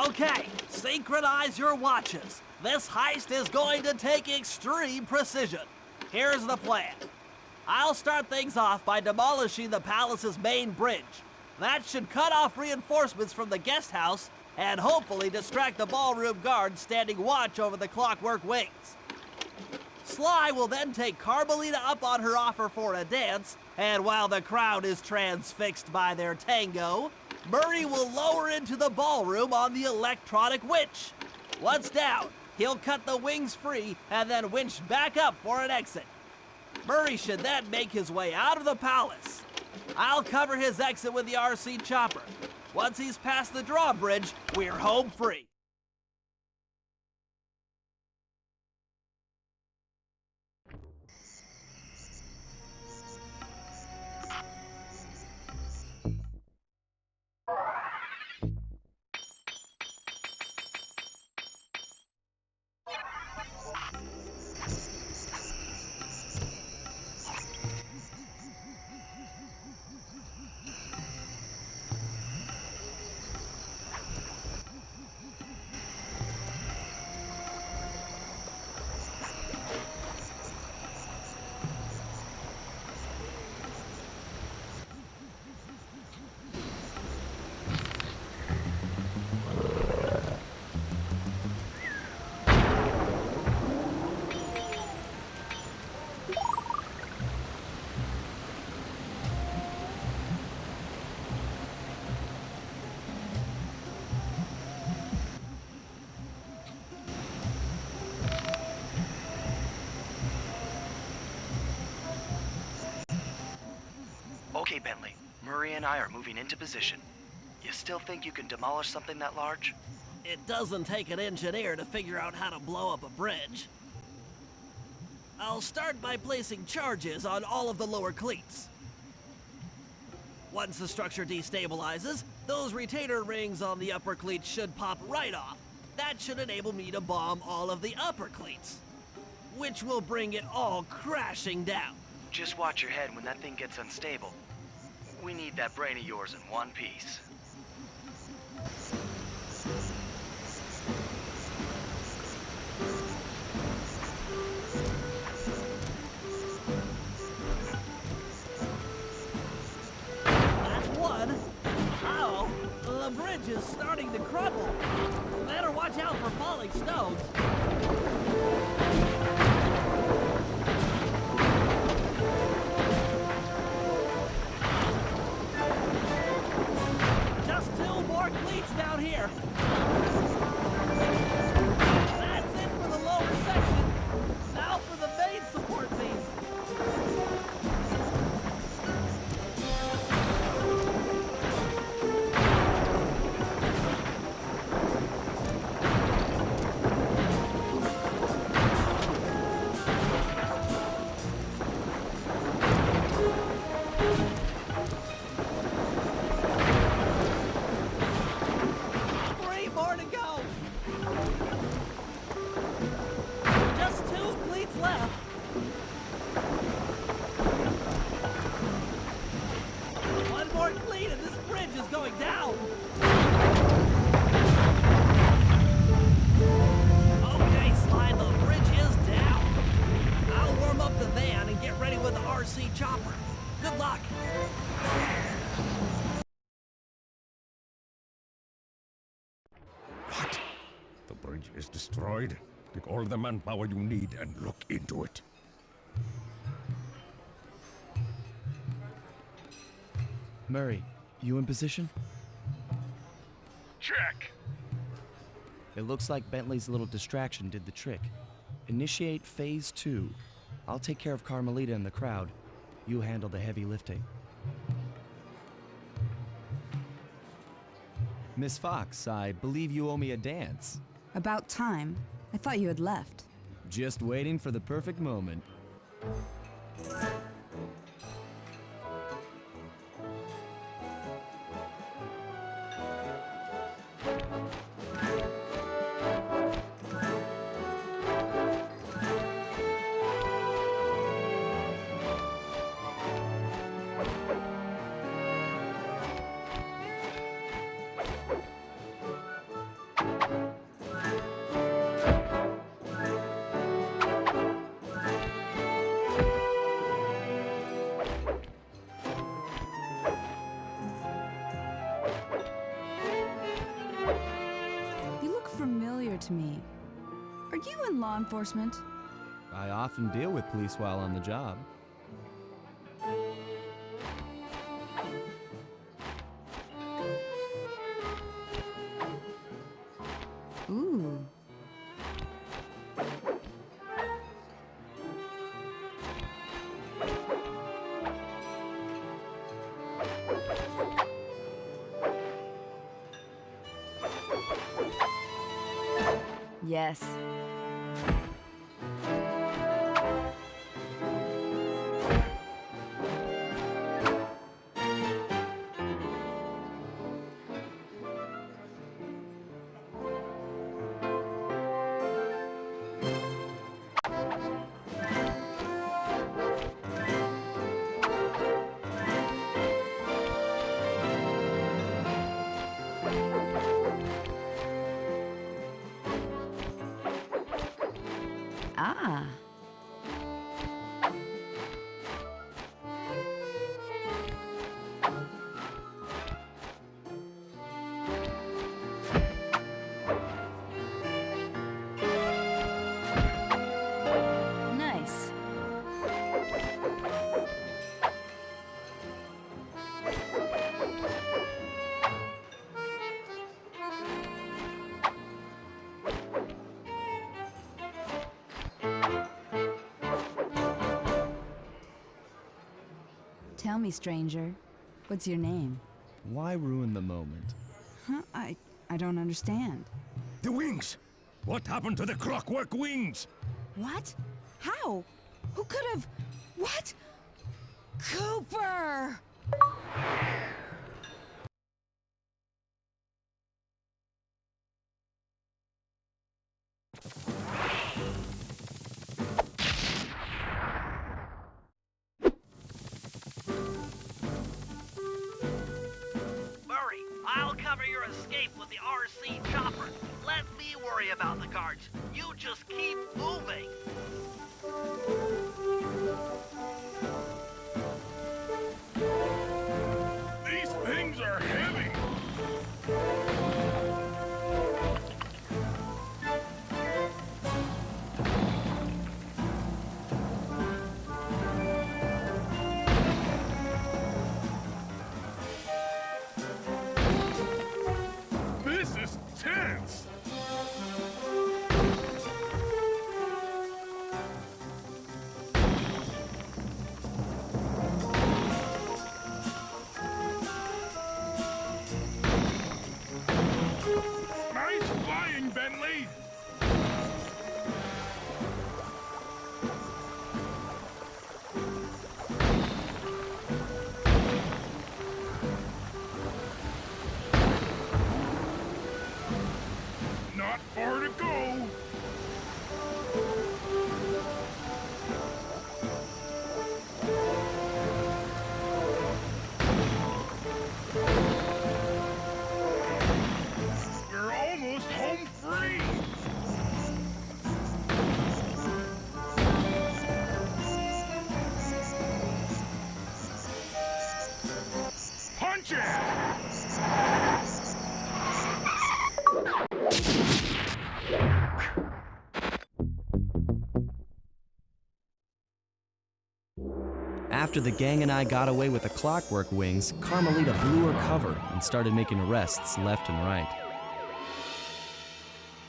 Okay, synchronize your watches. This heist is going to take extreme precision. Here's the plan. I'll start things off by demolishing the palace's main bridge. That should cut off reinforcements from the guest house and hopefully distract the ballroom guards standing watch over the Clockwork Wings. Sly will then take Carmelita up on her offer for a dance, and while the crowd is transfixed by their tango, Murray will lower into the ballroom on the electronic winch. Once down, he'll cut the wings free and then winch back up for an exit. Murray should then make his way out of the palace. I'll cover his exit with the RC chopper. Once he's past the drawbridge, we're home free. Okay, Bentley. Murray and I are moving into position. You still think you can demolish something that large? It doesn't take an engineer to figure out how to blow up a bridge. I'll start by placing charges on all of the lower cleats. Once the structure destabilizes, those retainer rings on the upper cleats should pop right off. That should enable me to bomb all of the upper cleats, which will bring it all crashing down. Just watch your head when that thing gets unstable. We need that brain of yours in one piece. That's one. Uh-oh, the bridge is starting to crumble. Better watch out for falling stones. Just two more cleats down here. That's it for the lower section. Now for the main support beam. RC chopper. Good luck. is destroyed, take all the manpower you need and look into it. Murray, you in position? Check! It looks like Bentley's little distraction did the trick. Initiate phase 2. I'll take care of Carmelita and the crowd. You handle the heavy lifting. Miss Fox, I believe you owe me a dance. About time. I thought you had left. Just waiting for the perfect moment. You look familiar to me. Are you in law enforcement? I often deal with police while on the job. Ooh. Yes. Ah. Nice. Tell me, stranger, what's your name? Why ruin the moment? Huh? I don't understand. The wings! What happened to the clockwork wings? What? How? Who could have? What? Cooper! Murray, I'll cover your escape with the RC chopper. Let me worry about the guards. You just keep moving. These things are heavy! This is tense! After the gang and I got away with the Clockwork Wings, Carmelita blew her cover and started making arrests left and right.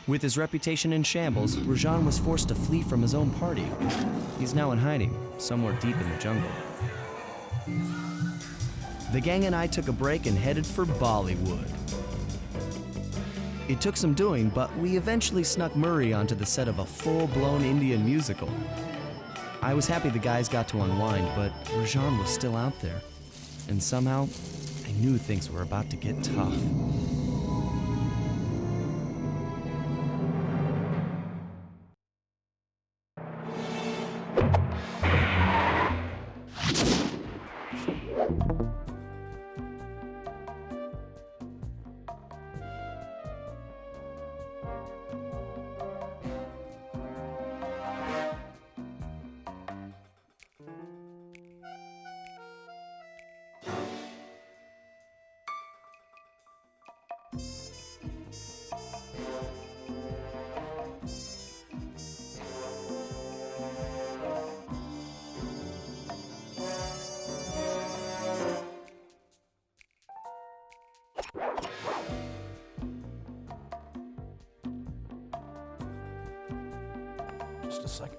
With his reputation in shambles, Rajan was forced to flee from his own party. He's now in hiding, somewhere deep in the jungle. The gang and I took a break and headed for Bollywood. It took some doing, but we eventually snuck Murray onto the set of a full-blown Indian musical. I was happy the guys got to unwind, but Rajan was still out there. And somehow, I knew things were about to get tough. Just a second.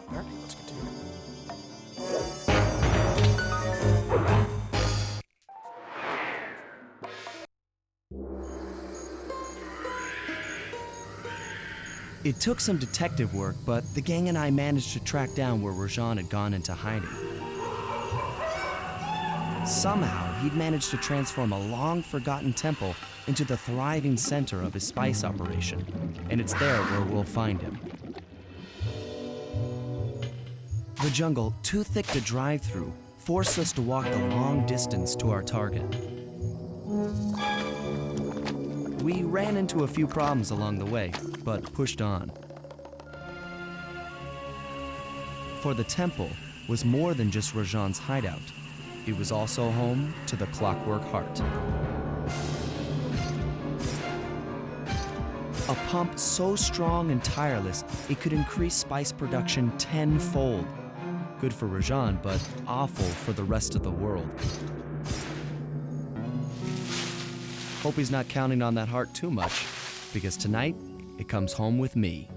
Alright, let's continue. It took some detective work, but the gang and I managed to track down where Rajan had gone into hiding. Somehow, he'd managed to transform a long-forgotten temple into the thriving center of his spice operation, and it's there where we'll find him. The jungle, too thick to drive through, forced us to walk the long distance to our target. We ran into a few problems along the way, but pushed on. For the temple was more than just Rajan's hideout. It was also home to the Clockwork Heart. A pump so strong and tireless, it could increase spice production tenfold. Good for Rajan, but awful for the rest of the world. Hope he's not counting on that heart too much, because tonight, it comes home with me.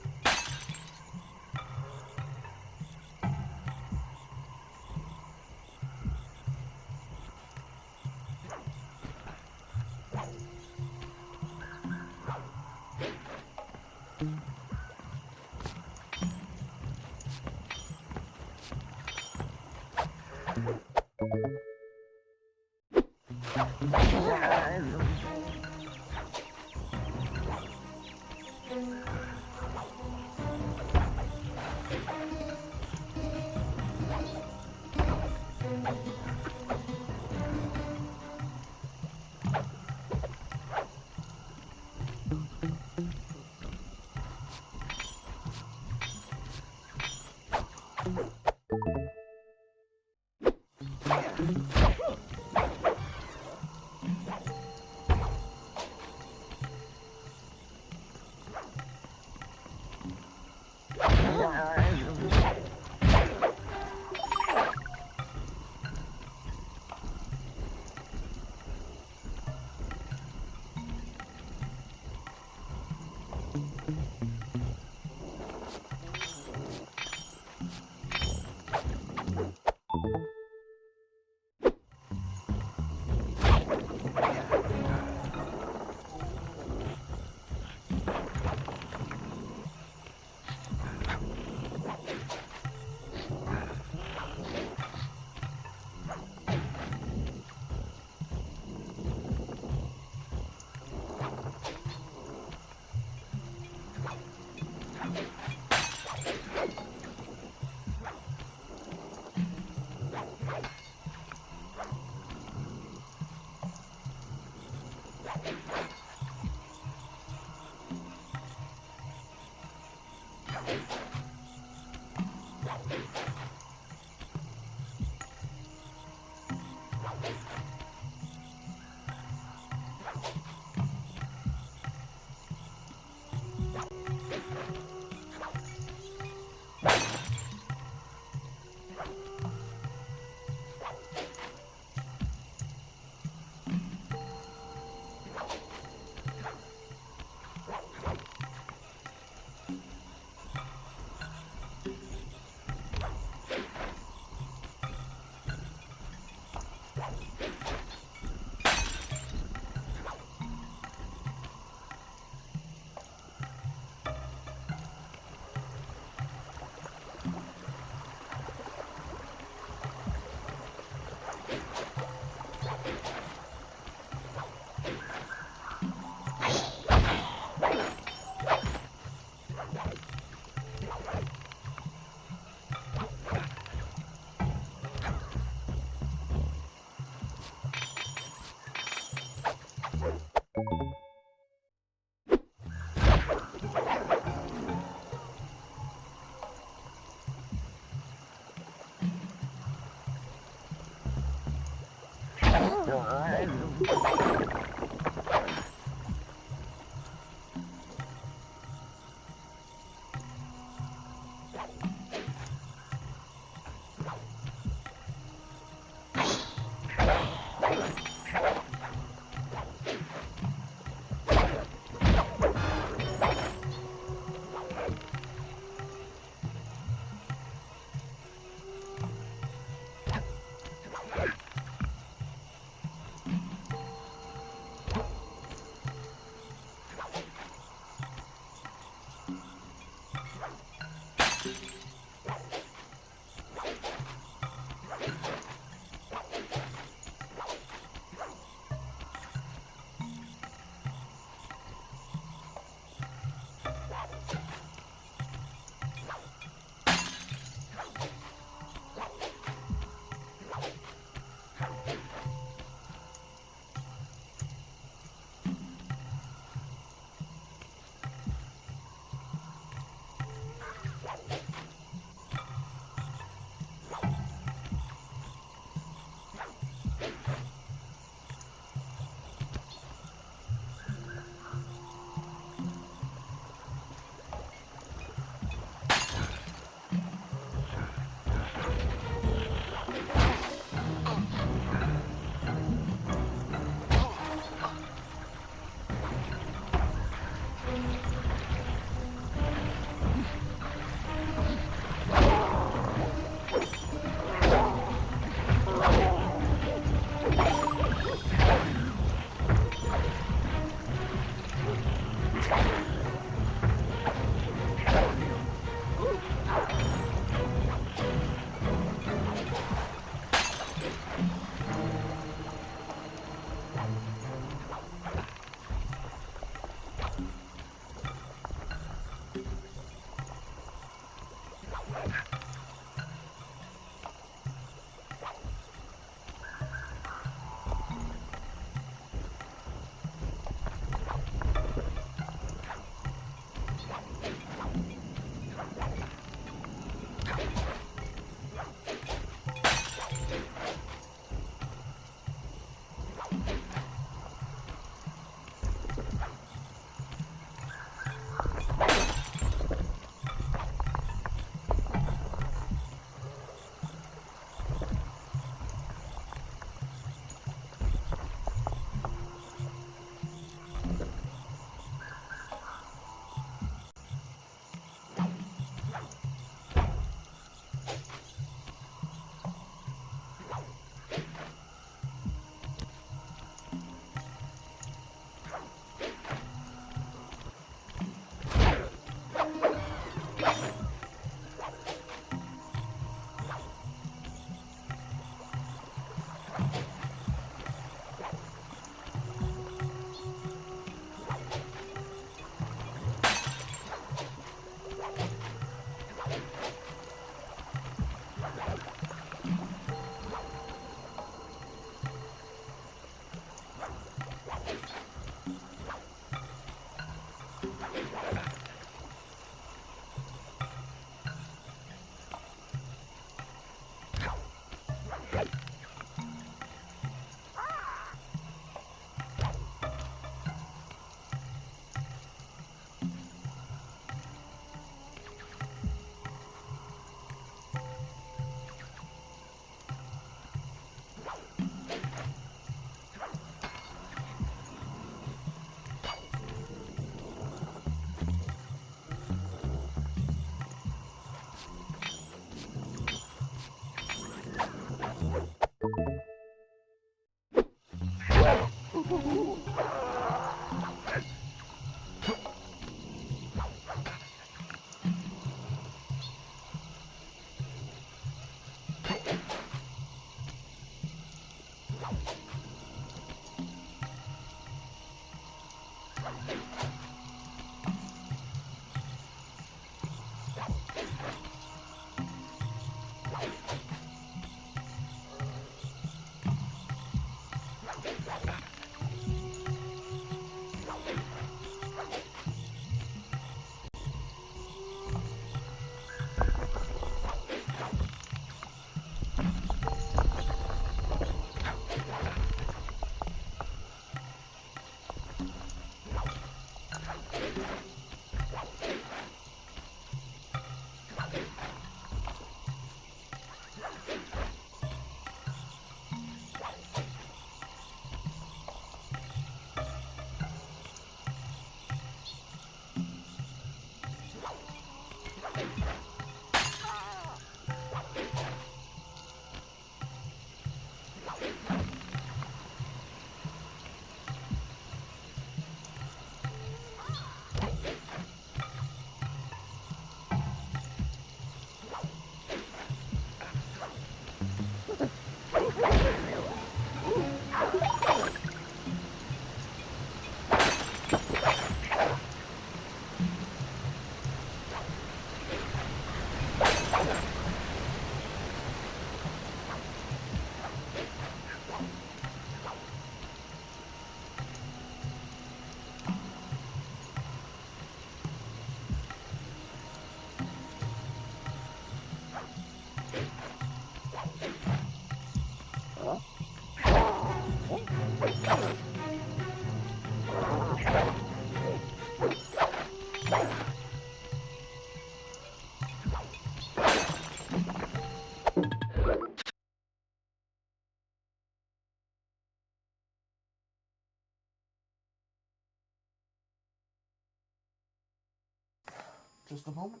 Just a moment.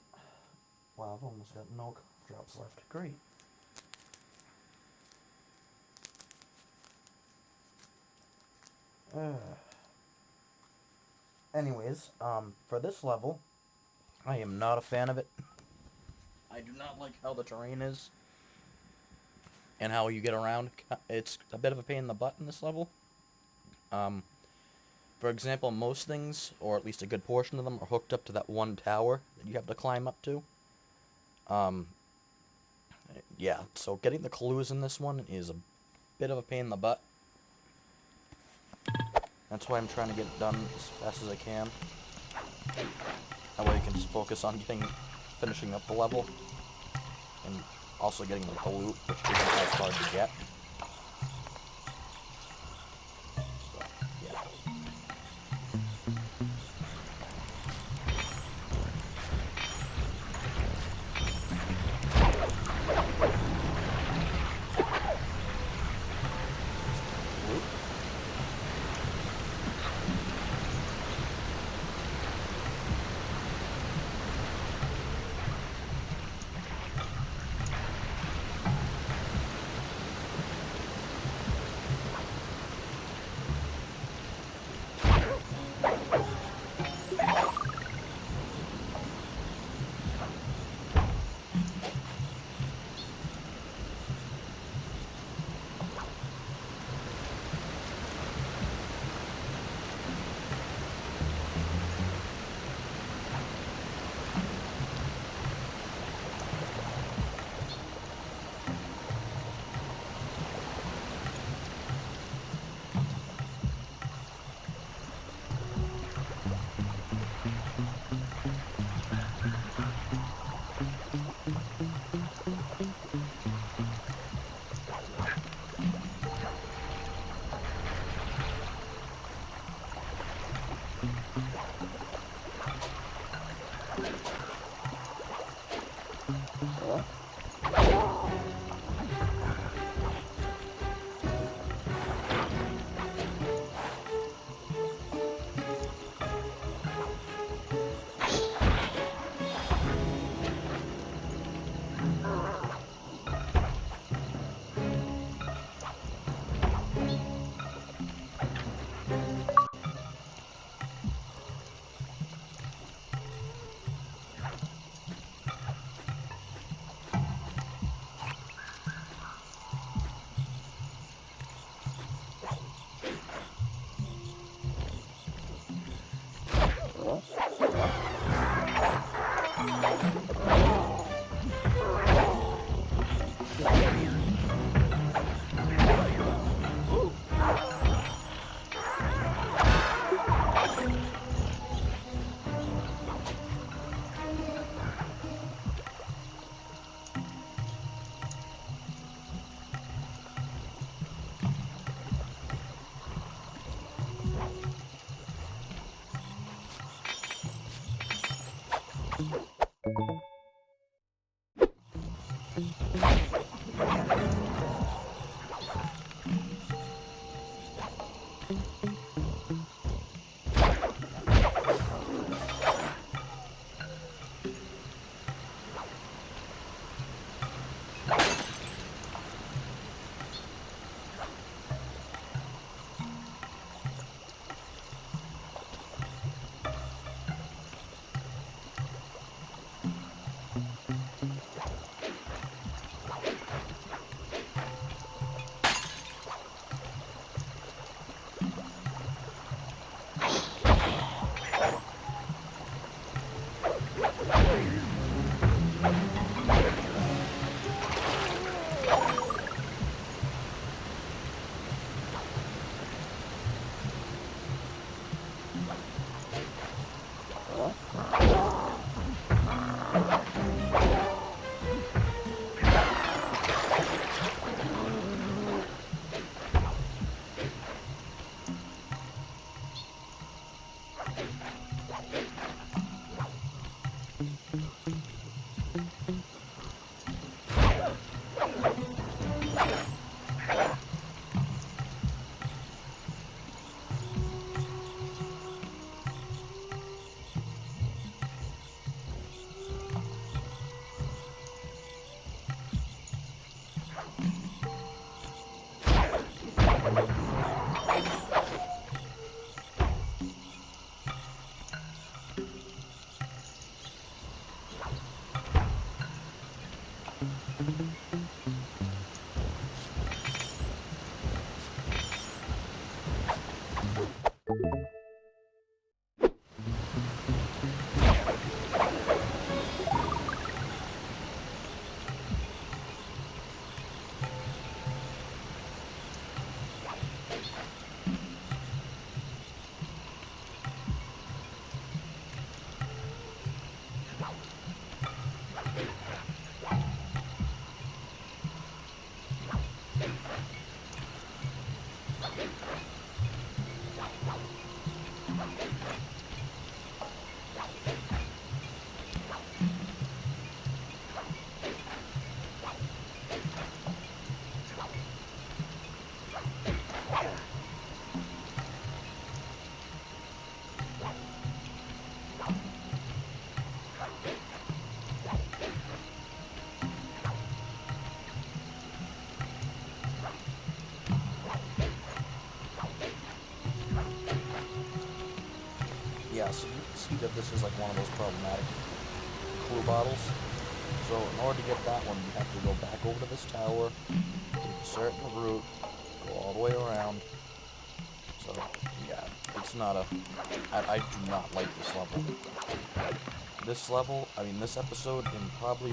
Wow, I've almost got no cough drops left. Great. Anyways, for this level, I am not a fan of it. I do not like how the terrain is and how you get around. It's a bit of a pain in the butt in this level. For example, most things, or at least a good portion of them, are hooked up to that one tower that you have to climb up to. Yeah, so getting the clues in this one is a bit of a pain in the butt. That's why I'm trying to get it done as fast as I can. That way I can just focus on finishing up the level. And also getting the loot, which isn't as hard to get. So, yeah. Loot. Yeah, so you can see that this is like one of those problematic clue bottles. So in order to get that one, you have to go back over to this tower, take a certain route, go all the way around. So, yeah, it's not a... I do not like this level. This level, I mean, this episode, and probably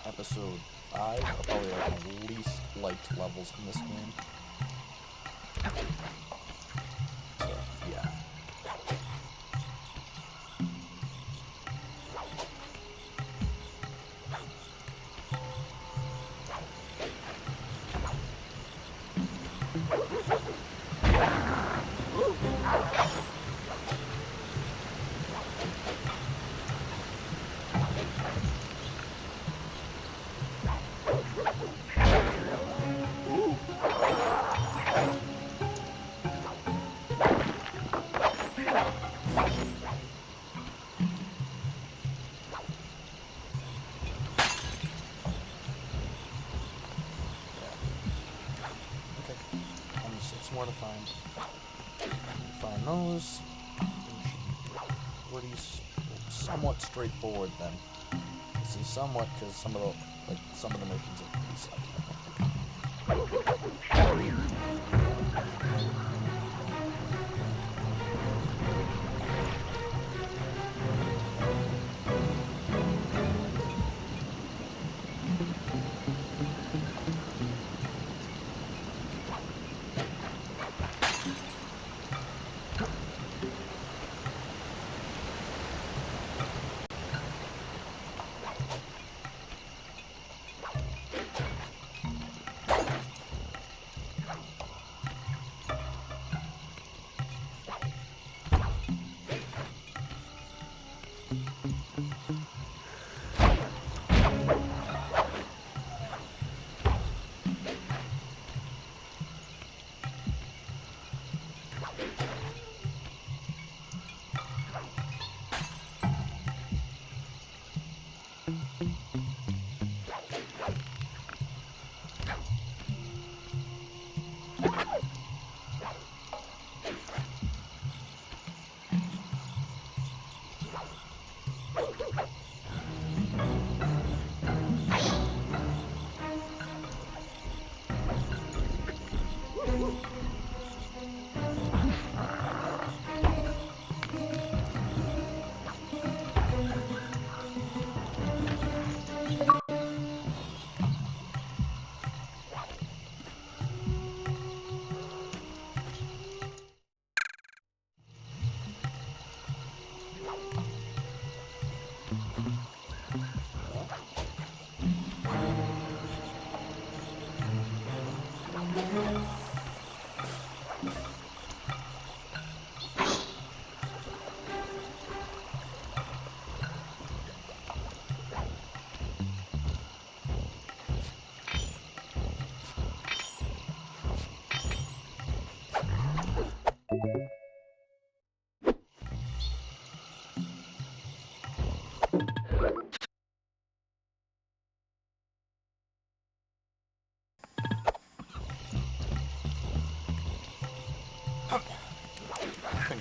episode 5, are probably like my least liked levels in this game. So, yeah. More to find. Find those. Pretty somewhat straightforward then. This is somewhat because some of the missions are pretty sucky.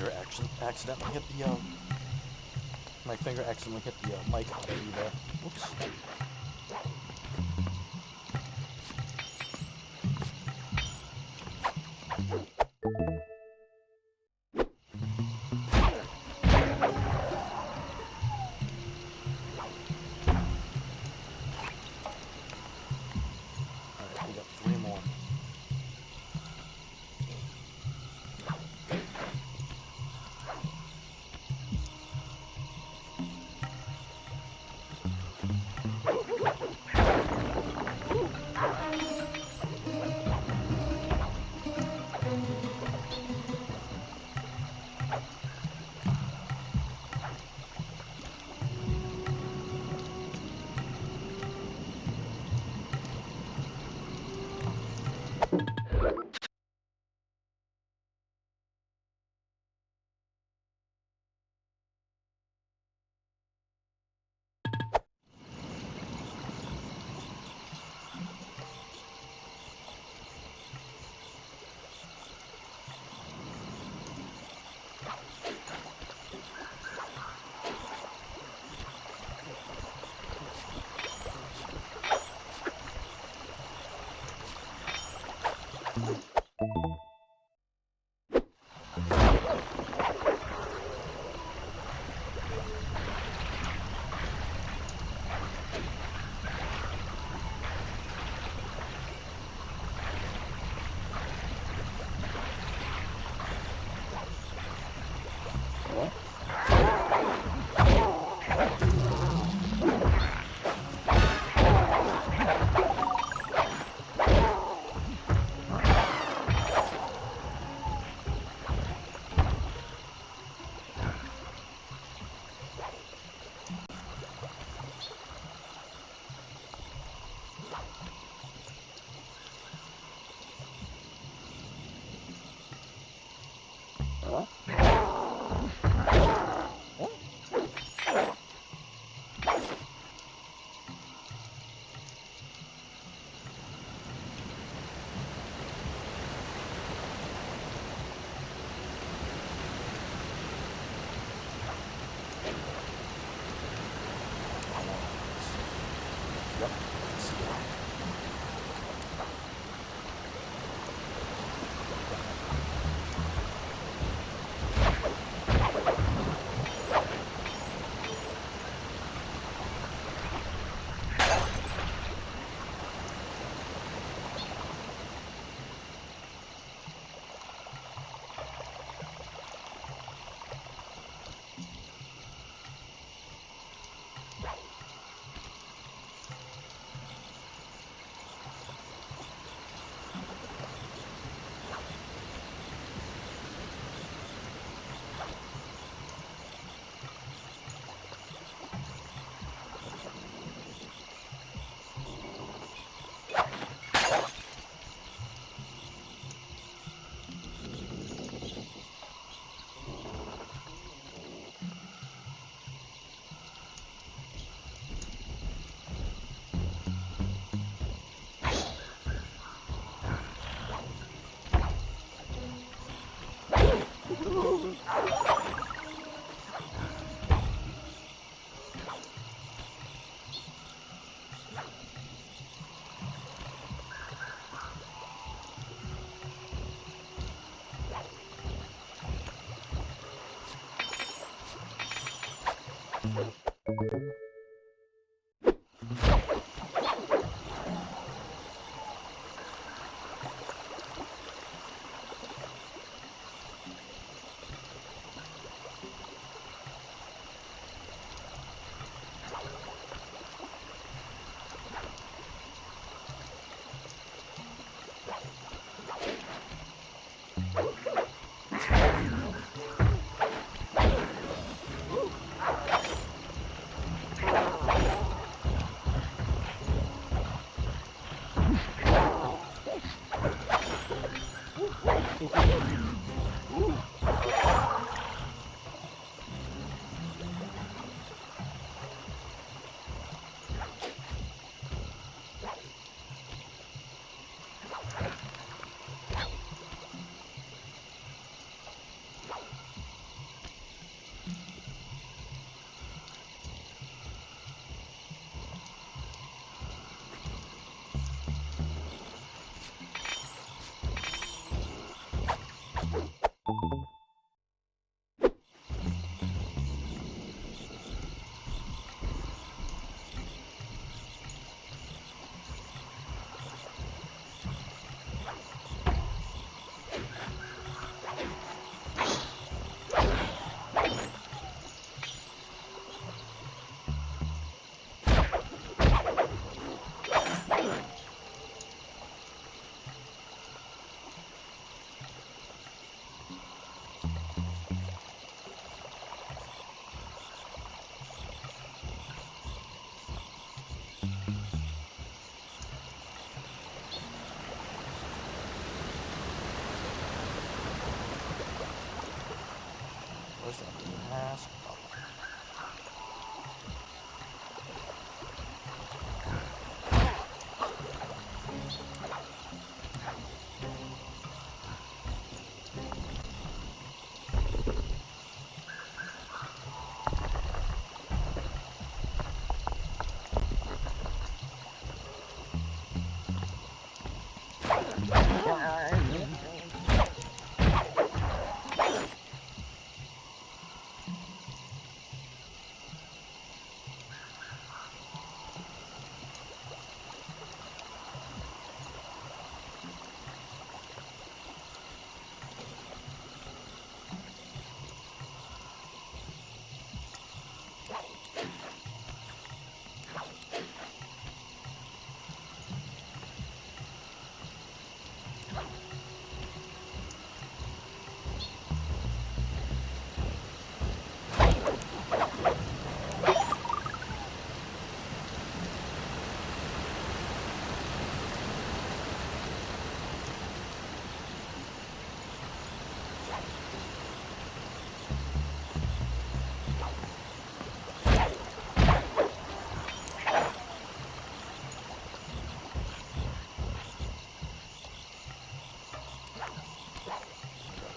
finger accidentally hit the mic on you there. Oops. Alright, we got 3 more.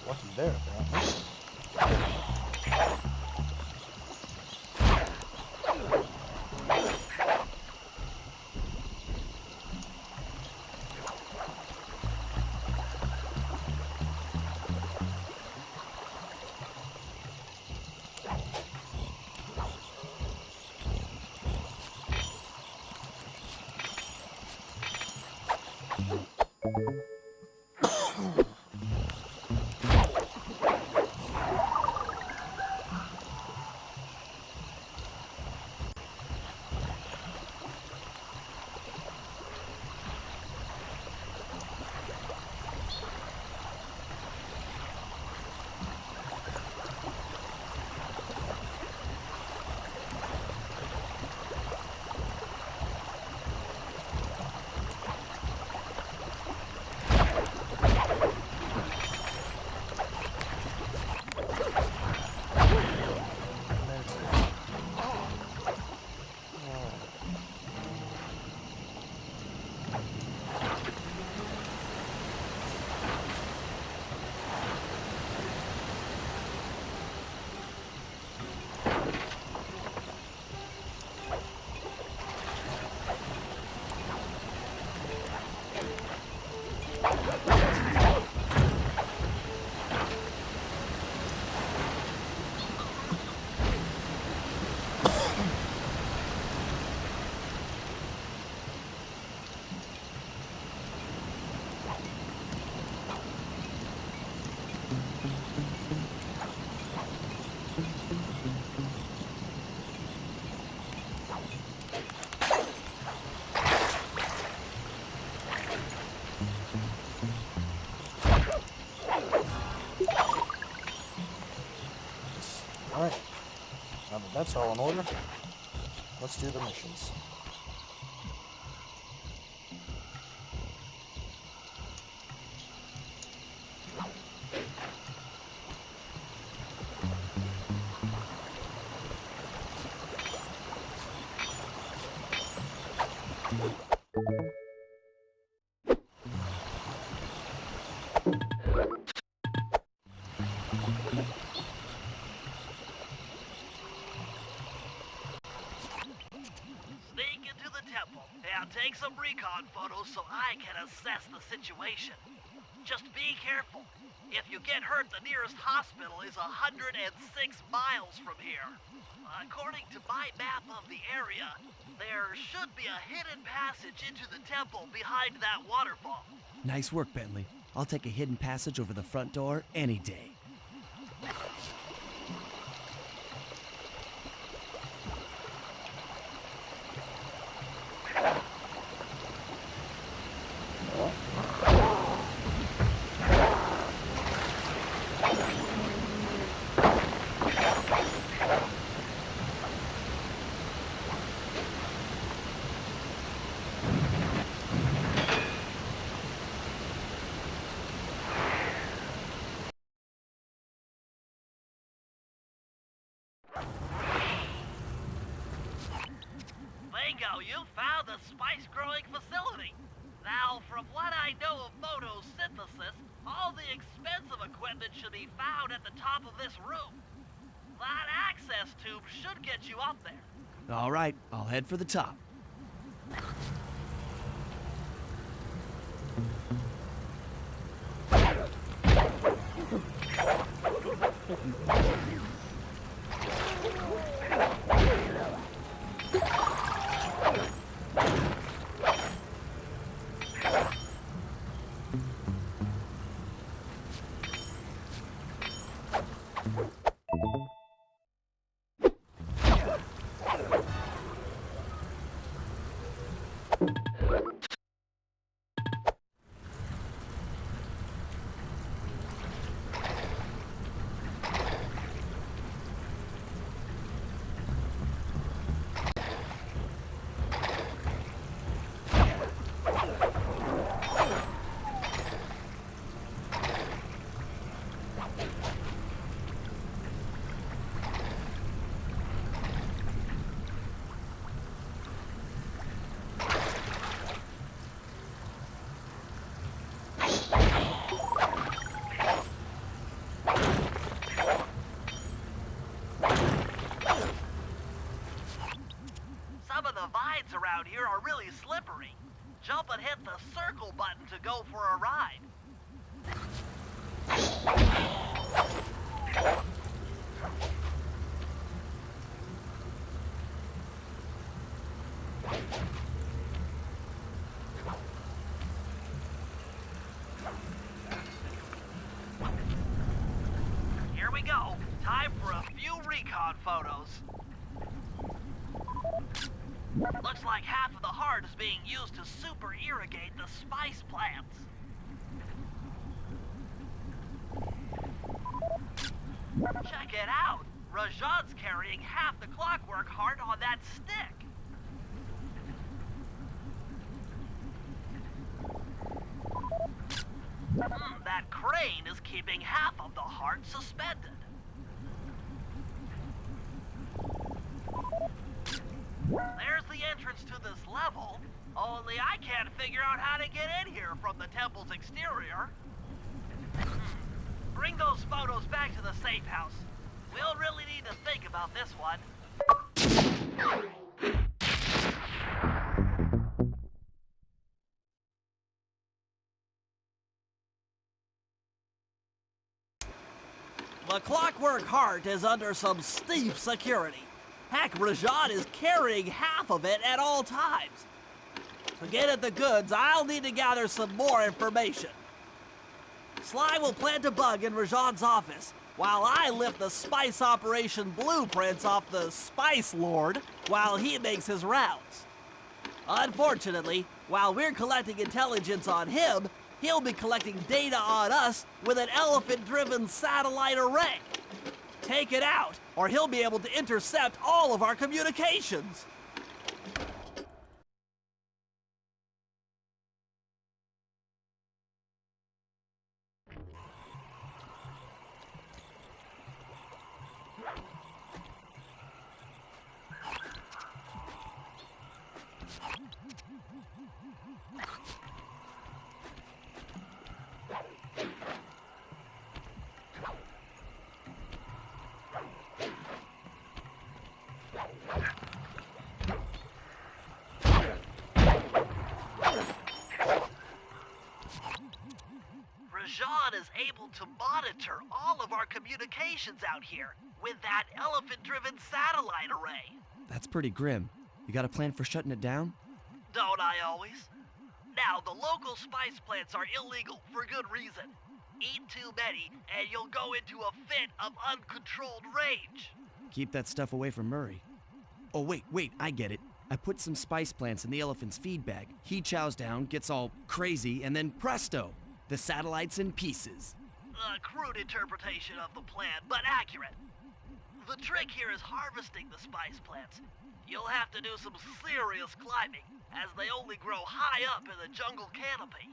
Lucky there, apparently. Alright. Now that that's all in order, let's do the missions. Sneak into the temple and take some recon photos so I can assess the situation. Just be careful. If you get hurt, the nearest hospital is 106 miles from here. According to my map of the area, there should be a hidden passage into the temple behind that waterfall. Nice work, Bentley. I'll take a hidden passage over the front door any day. Bingo, you found the spice-growing facility. Now, from what I know of photosynthesis, all the expensive equipment should be found at the top of this room. That access tube should get you up there. All right, I'll head for the top. Jump and hit the circle button to go for a ride. Here we go. Time for a few recon photos. Looks like half of the heart is being used to super irrigate the spice plants. Check it out! Rajan's carrying half the clockwork heart on that stick. That crane is keeping half of the heart suspended. There's the entrance to this level, only I can't figure out how to get in here from the temple's exterior. Bring those photos back to the safe house. We'll really need to think about this one. The clockwork heart is under some steep security. Heck, Rajan is carrying half of it at all times. To get at the goods, I'll need to gather some more information. Sly will plant a bug in Rajan's office, while I lift the spice operation blueprints off the Spice Lord while he makes his rounds. Unfortunately, while we're collecting intelligence on him, he'll be collecting data on us with an elephant-driven satellite array. Take it out, or he'll be able to intercept all of our communications. Rajan is able to monitor all of our communications out here with that elephant-driven satellite array. That's pretty grim. You got a plan for shutting it down? Don't I always? Now, the local spice plants are illegal for good reason. Eat too many, and you'll go into a fit of uncontrolled rage. Keep that stuff away from Murray. Oh, wait, I get it. I put some spice plants in the elephant's feed bag. He chows down, gets all crazy, and then presto! The satellite's in pieces. A crude interpretation of the plan, but accurate. The trick here is harvesting the spice plants. You'll have to do some serious climbing, as they only grow high up in the jungle canopy.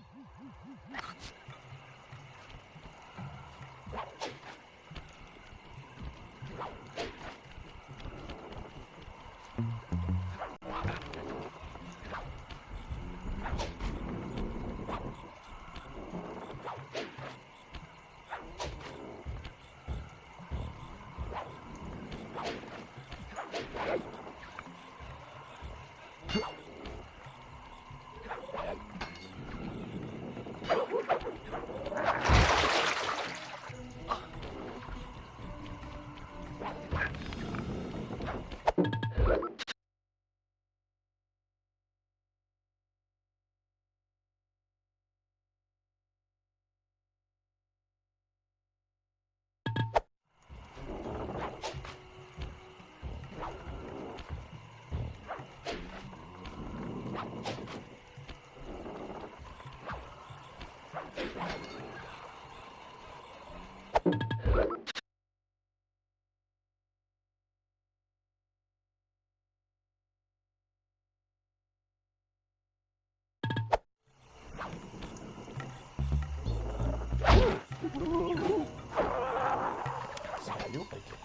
You'll make it.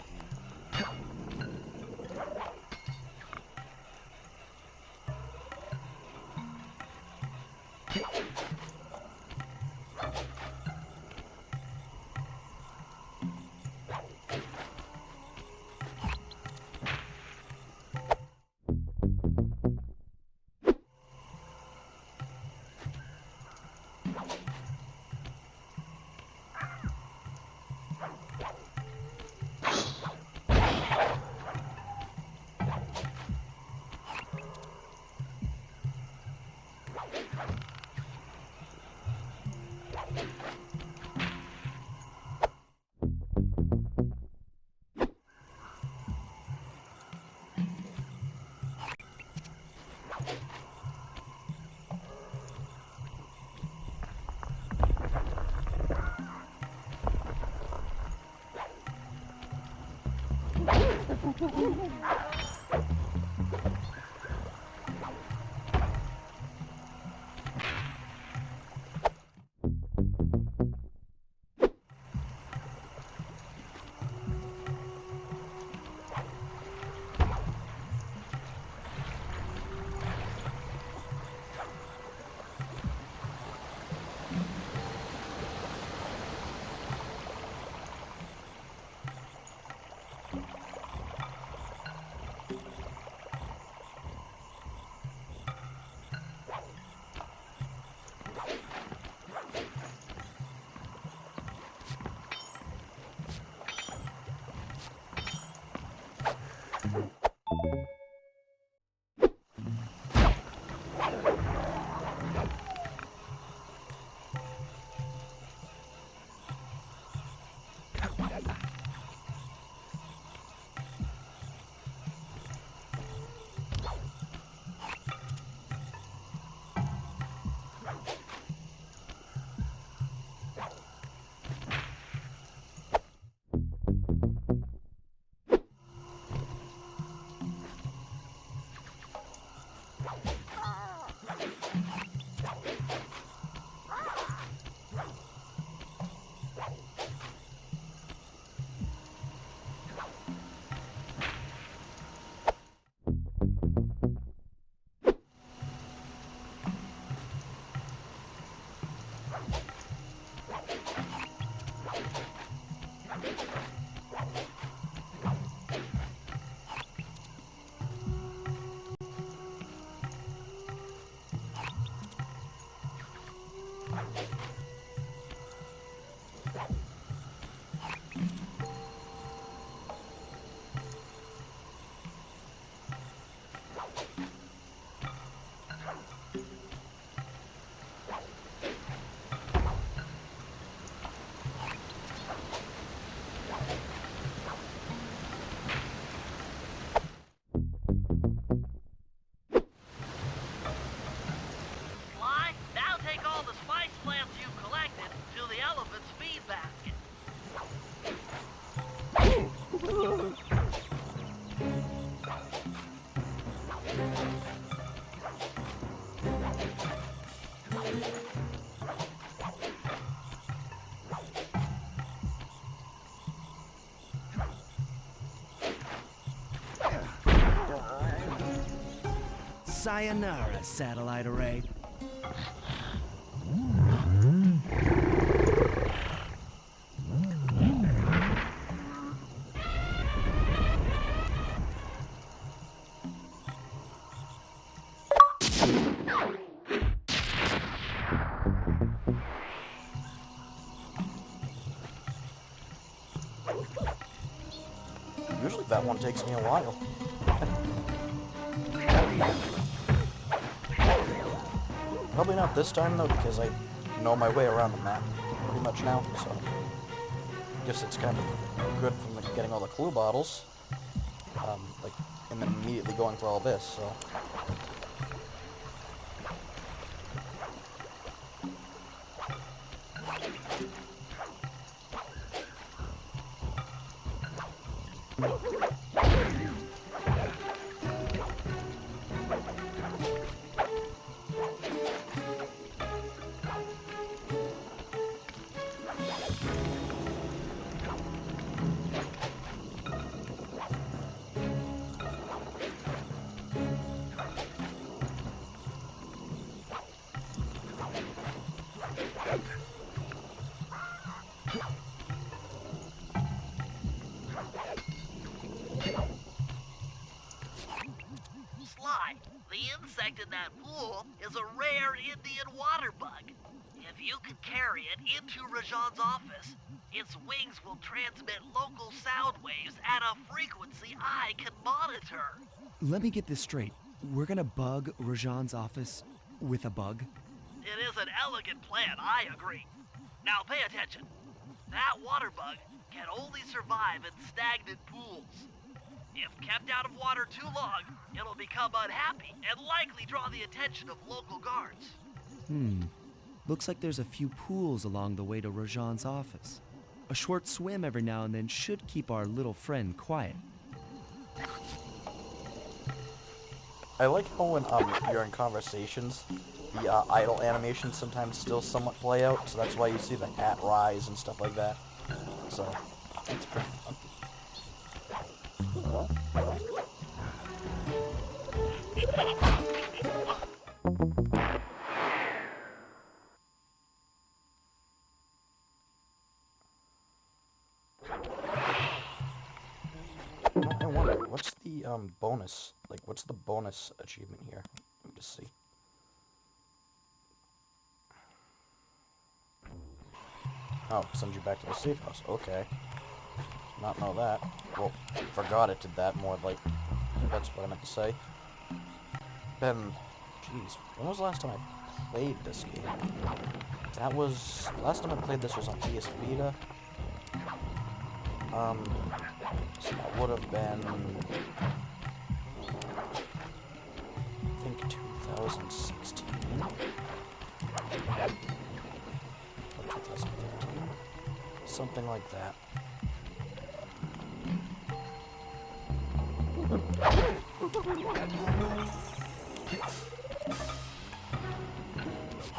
Sly, now take all the spice plants you've collected to the elephant's feed basket. Sayonara, satellite array. Usually that one takes me a while. Probably not this time though, because I know my way around the map pretty much now, so I guess it's kind of good from getting all the clue bottles, and then immediately going for all this, so. Sly, the insect in that pool is a rare Indian water bug. If you can carry it into Rajan's office, its wings will transmit local sound waves at a frequency I can monitor. Let me get this straight. We're gonna bug Rajan's office with a bug? It is an elegant plan, I agree. Now pay attention. That water bug can only survive in stagnant pools. If kept out of water too long, it'll become unhappy and likely draw the attention of local guards. Looks like there's a few pools along the way to Rajan's office. A short swim every now and then should keep our little friend quiet. I like how when you're in conversations, the idle animations sometimes still somewhat play out, so that's why you see the hat rise and stuff like that. So, it's pretty fun. I wonder, what's the bonus? Like, what's the bonus achievement here? Let me just see. Oh, send you back to the safe house. Okay. Not know that. Well, forgot it did that more like... That's what I meant to say. Jeez, when was the last time I played this game? That was... Last time I played this was on PS Vita. So that would have been... I think 2016? Or 2015? Something like that.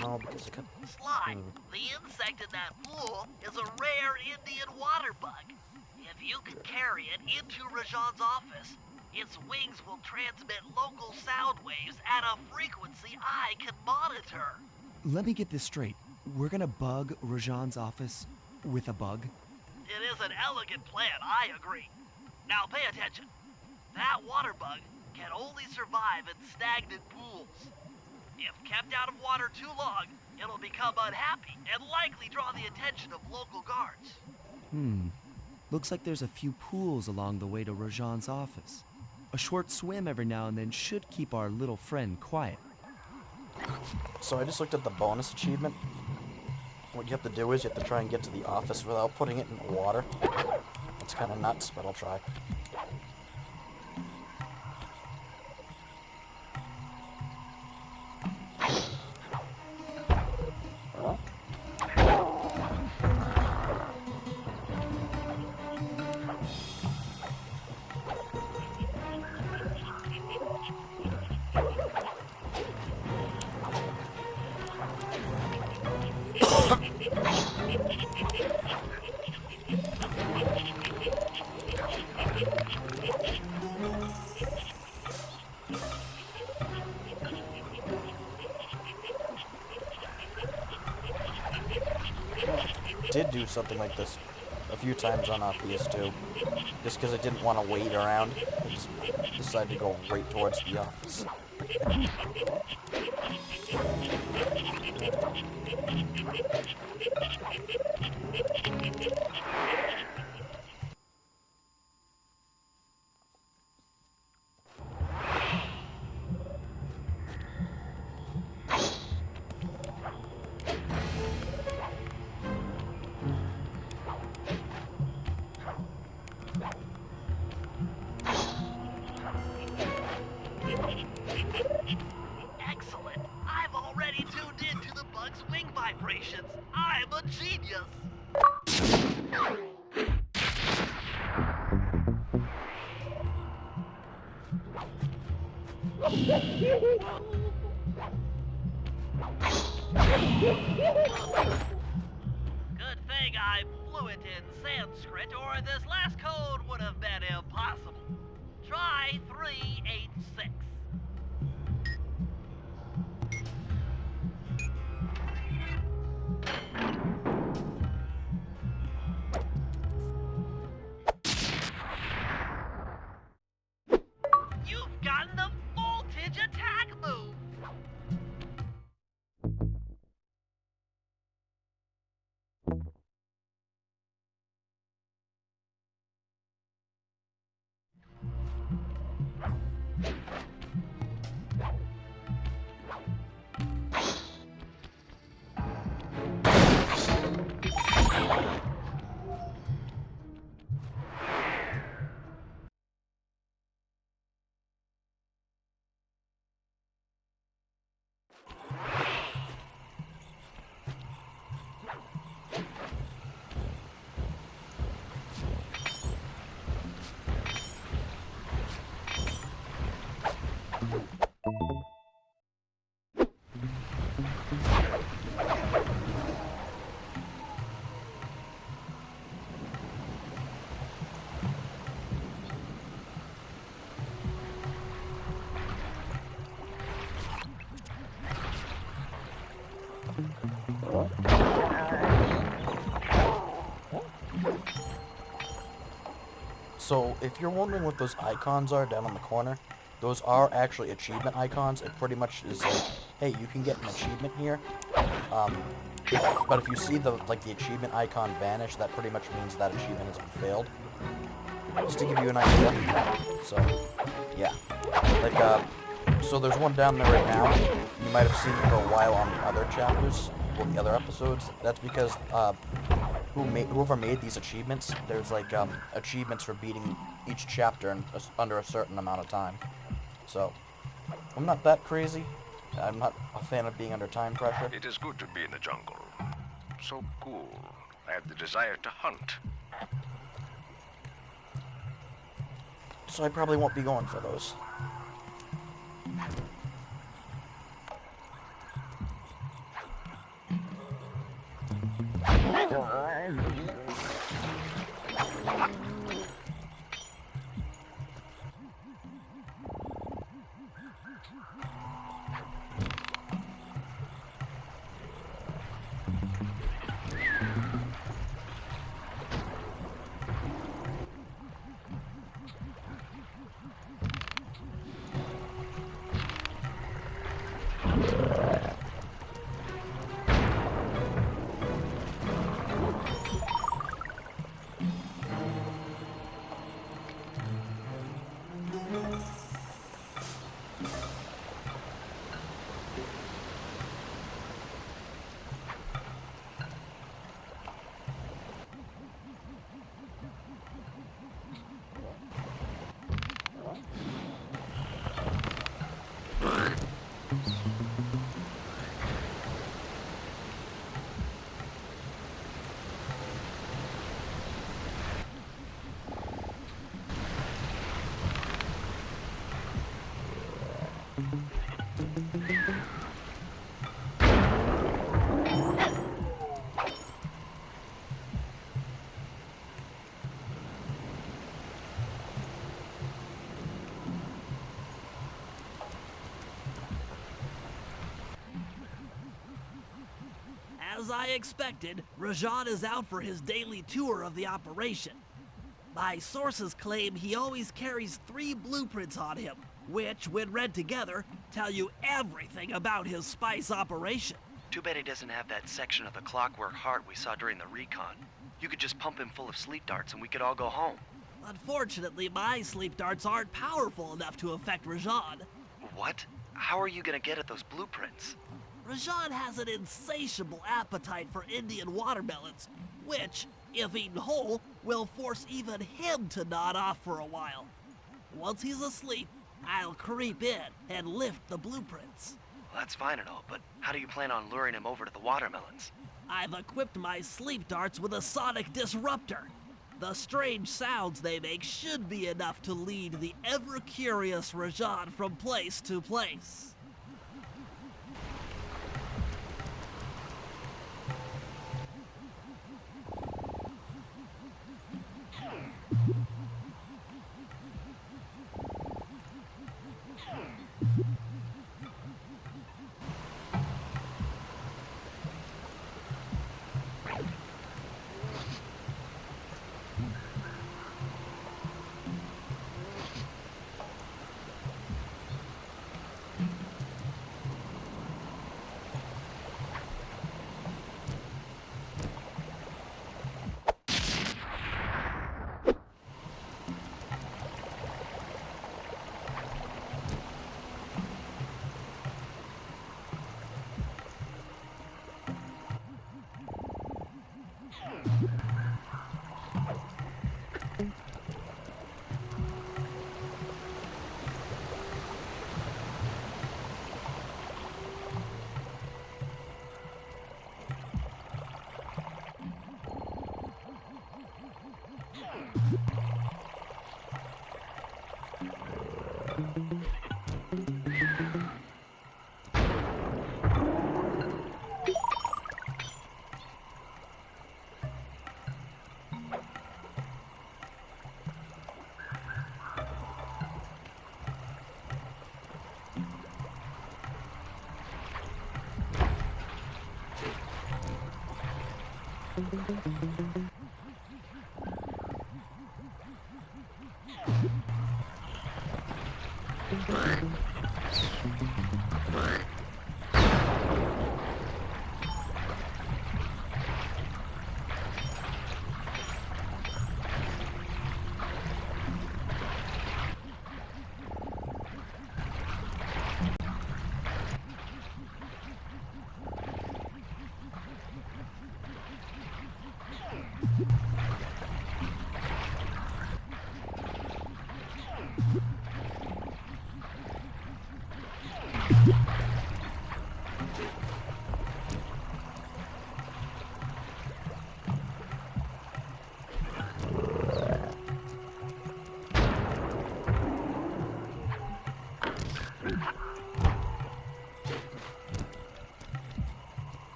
No, because it could... Sly, the insect in that pool is a rare Indian water bug. If you can carry it into Rajan's office, its wings will transmit local sound waves at a frequency I can monitor. Let me get this straight. We're gonna bug Rajan's office with a bug? It is an elegant plan, I agree. Now pay attention. That water bug can only survive in stagnant pools. If kept out of water too long, it'll become unhappy and likely draw the attention of local guards. Looks like there's a few pools along the way to Rajan's office. A short swim every now and then should keep our little friend quiet. So I just looked at the bonus achievement. What you have to do is you have to try and get to the office without putting it in the water. It's kind of nuts, but I'll try. Did do something like this a few times on PS2, just because I didn't want to wait around. I just decided to go right towards the office. Excellent. I've already tuned into the bug's wing vibrations. I'm a genius. Good thing I'm fluent in Sanskrit, or this last code would have been impossible. Try 386. You've gotten the voltage attack move. So, if you're wondering what those icons are down in the corner, those are actually achievement icons. It pretty much is like, hey, you can get an achievement here. But if you see the achievement icon vanish, that pretty much means that achievement has been failed. Just to give you an idea. So, yeah. So there's one down there right now. You might have seen it for a while on the other chapters, or the other episodes. That's because, whoever made these achievements, there's achievements for beating each chapter under a certain amount of time. So, I'm not that crazy. I'm not a fan of being under time pressure. It is good to be in the jungle. So cool. I have the desire to hunt. So I probably won't be going for those. As I expected, Rajan is out for his daily tour of the operation. My sources claim he always carries 3 blueprints on him, which, when read together, tell you everything about his spice operation. Too bad he doesn't have that section of the clockwork heart we saw during the recon. You could just pump him full of sleep darts and we could all go home. Unfortunately, my sleep darts aren't powerful enough to affect Rajan. What? How are you gonna get at those blueprints? Rajan has an insatiable appetite for Indian watermelons, which, if eaten whole, will force even him to nod off for a while. Once he's asleep, I'll creep in and lift the blueprints. Well, that's fine and all, but how do you plan on luring him over to the watermelons? I've equipped my sleep darts with a sonic disruptor. The strange sounds they make should be enough to lead the ever-curious Rajan from place to place.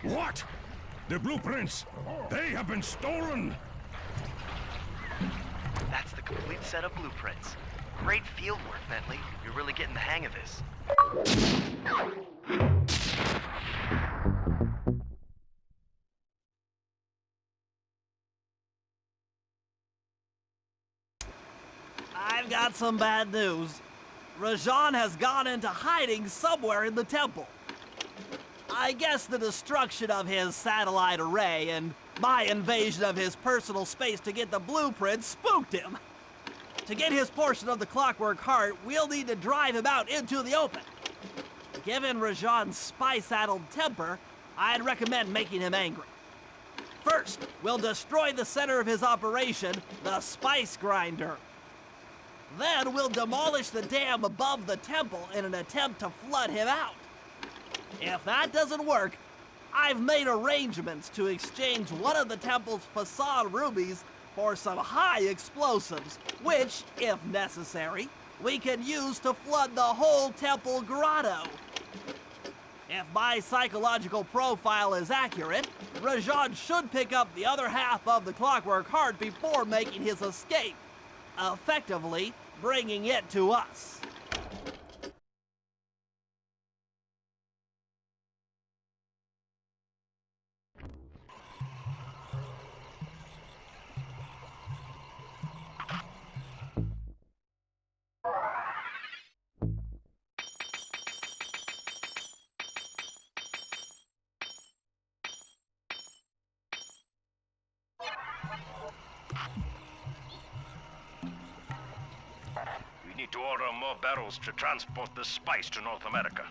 What? The blueprints! They have been stolen! That's the complete set of blueprints. Great field work, Bentley. You're really getting the hang of this. I've got some bad news. Rajan has gone into hiding somewhere in the temple. I guess the destruction of his satellite array and my invasion of his personal space to get the blueprints spooked him. To get his portion of the Clockwork Heart, we'll need to drive him out into the open. Given Rajan's spice-addled temper, I'd recommend making him angry. First, we'll destroy the center of his operation, the spice grinder. Then we'll demolish the dam above the temple in an attempt to flood him out. If that doesn't work, I've made arrangements to exchange one of the temple's facade rubies for some high explosives, which, if necessary, we can use to flood the whole temple grotto. If my psychological profile is accurate, Rajan should pick up the other half of the Clockwork Heart before making his escape, effectively bringing it to us. We need to order more barrels to transport the spice to North America.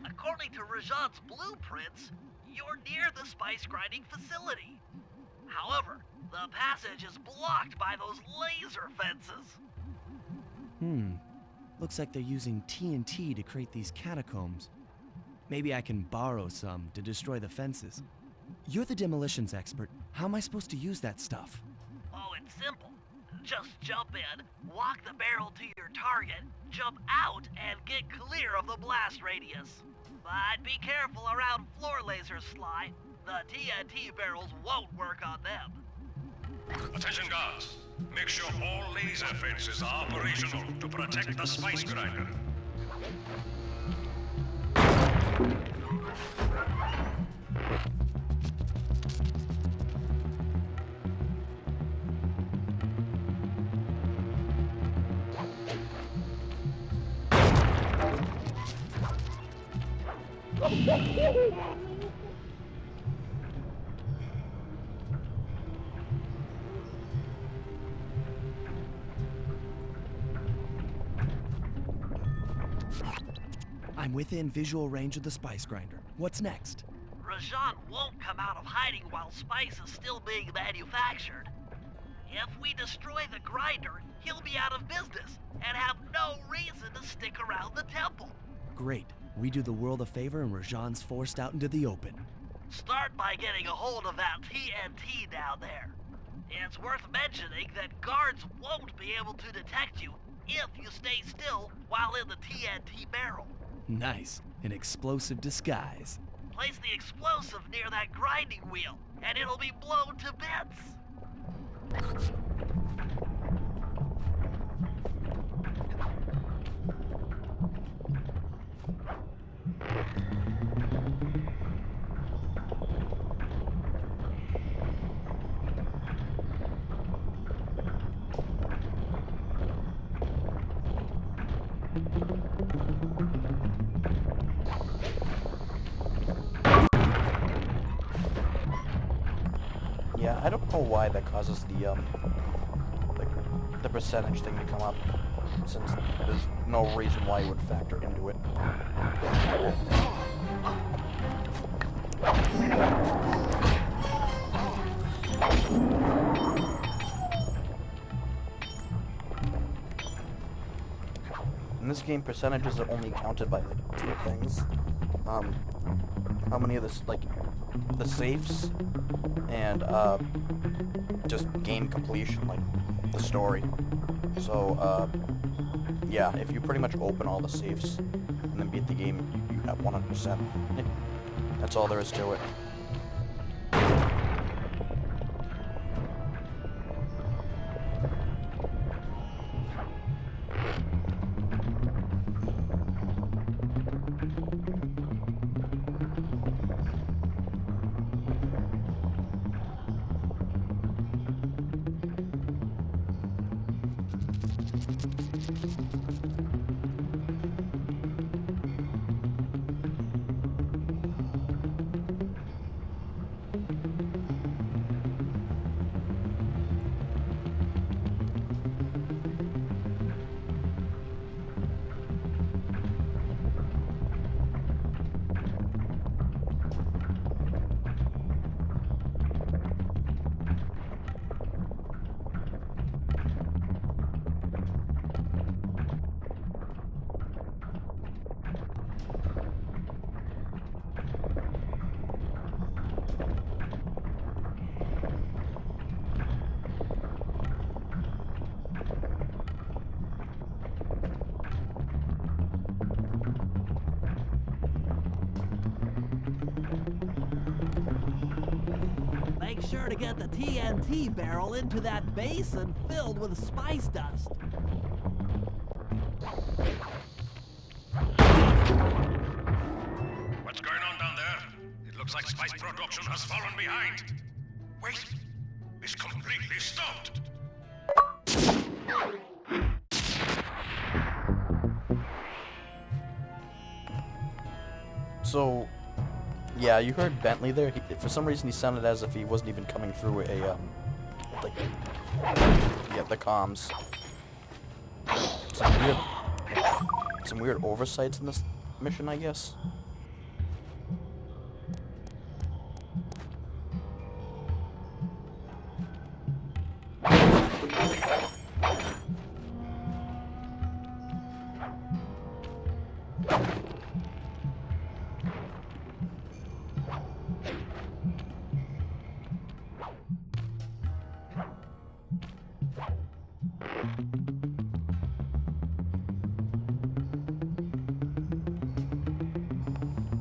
According to Rajan's blueprints, you're near the spice grinding facility. However, the passage is blocked by those laser fences. Looks like they're using TNT to create these catacombs. Maybe I can borrow some to destroy the fences. You're the demolitions expert. How am I supposed to use that stuff? Oh, it's simple. Just jump in, walk the barrel to your target, jump out, and get clear of the blast radius. But be careful around floor lasers, Sly. The TNT barrels won't work on them. Attention guards. Make sure all laser fences are operational to protect the spice grinder. I'm within visual range of the spice grinder. What's next? Rajan won't come out of hiding while spice is still being manufactured. If we destroy the grinder, he'll be out of business and have no reason to stick around the temple. Great. We do the world a favor and Rajan's forced out into the open. Start by getting a hold of that TNT down there. It's worth mentioning that guards won't be able to detect you if you stay still while in the TNT barrel. Nice. An explosive disguise. Place the explosive near that grinding wheel, and it'll be blown to bits. I don't know why that causes the percentage thing to come up, since there's no reason why it would factor into it. In this game, percentages are only counted by like 2 things. How many of this, like, the safes, and just game completion, like the story. So yeah, if you pretty much open all the safes and then beat the game, you have 100%. That's all there is to it. Make sure to get the TNT barrel into that basin filled with spice dust. What's going on down there? It looks like spice production has fallen behind. Wait, it's completely stopped. So, yeah, you heard Bentley there. For some reason, he sounded as if he wasn't even coming through a, like, yeah, the comms. Some weird oversights in this mission, I guess.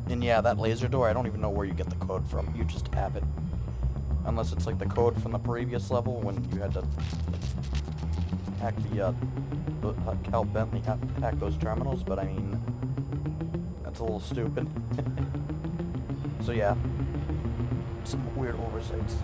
And yeah, that laser door, I don't even know where you get the code from. You just have it. Unless it's like the code from the previous level when you had to hack help Bentley hack those terminals, but I mean, that's a little stupid. So yeah, some weird oversights.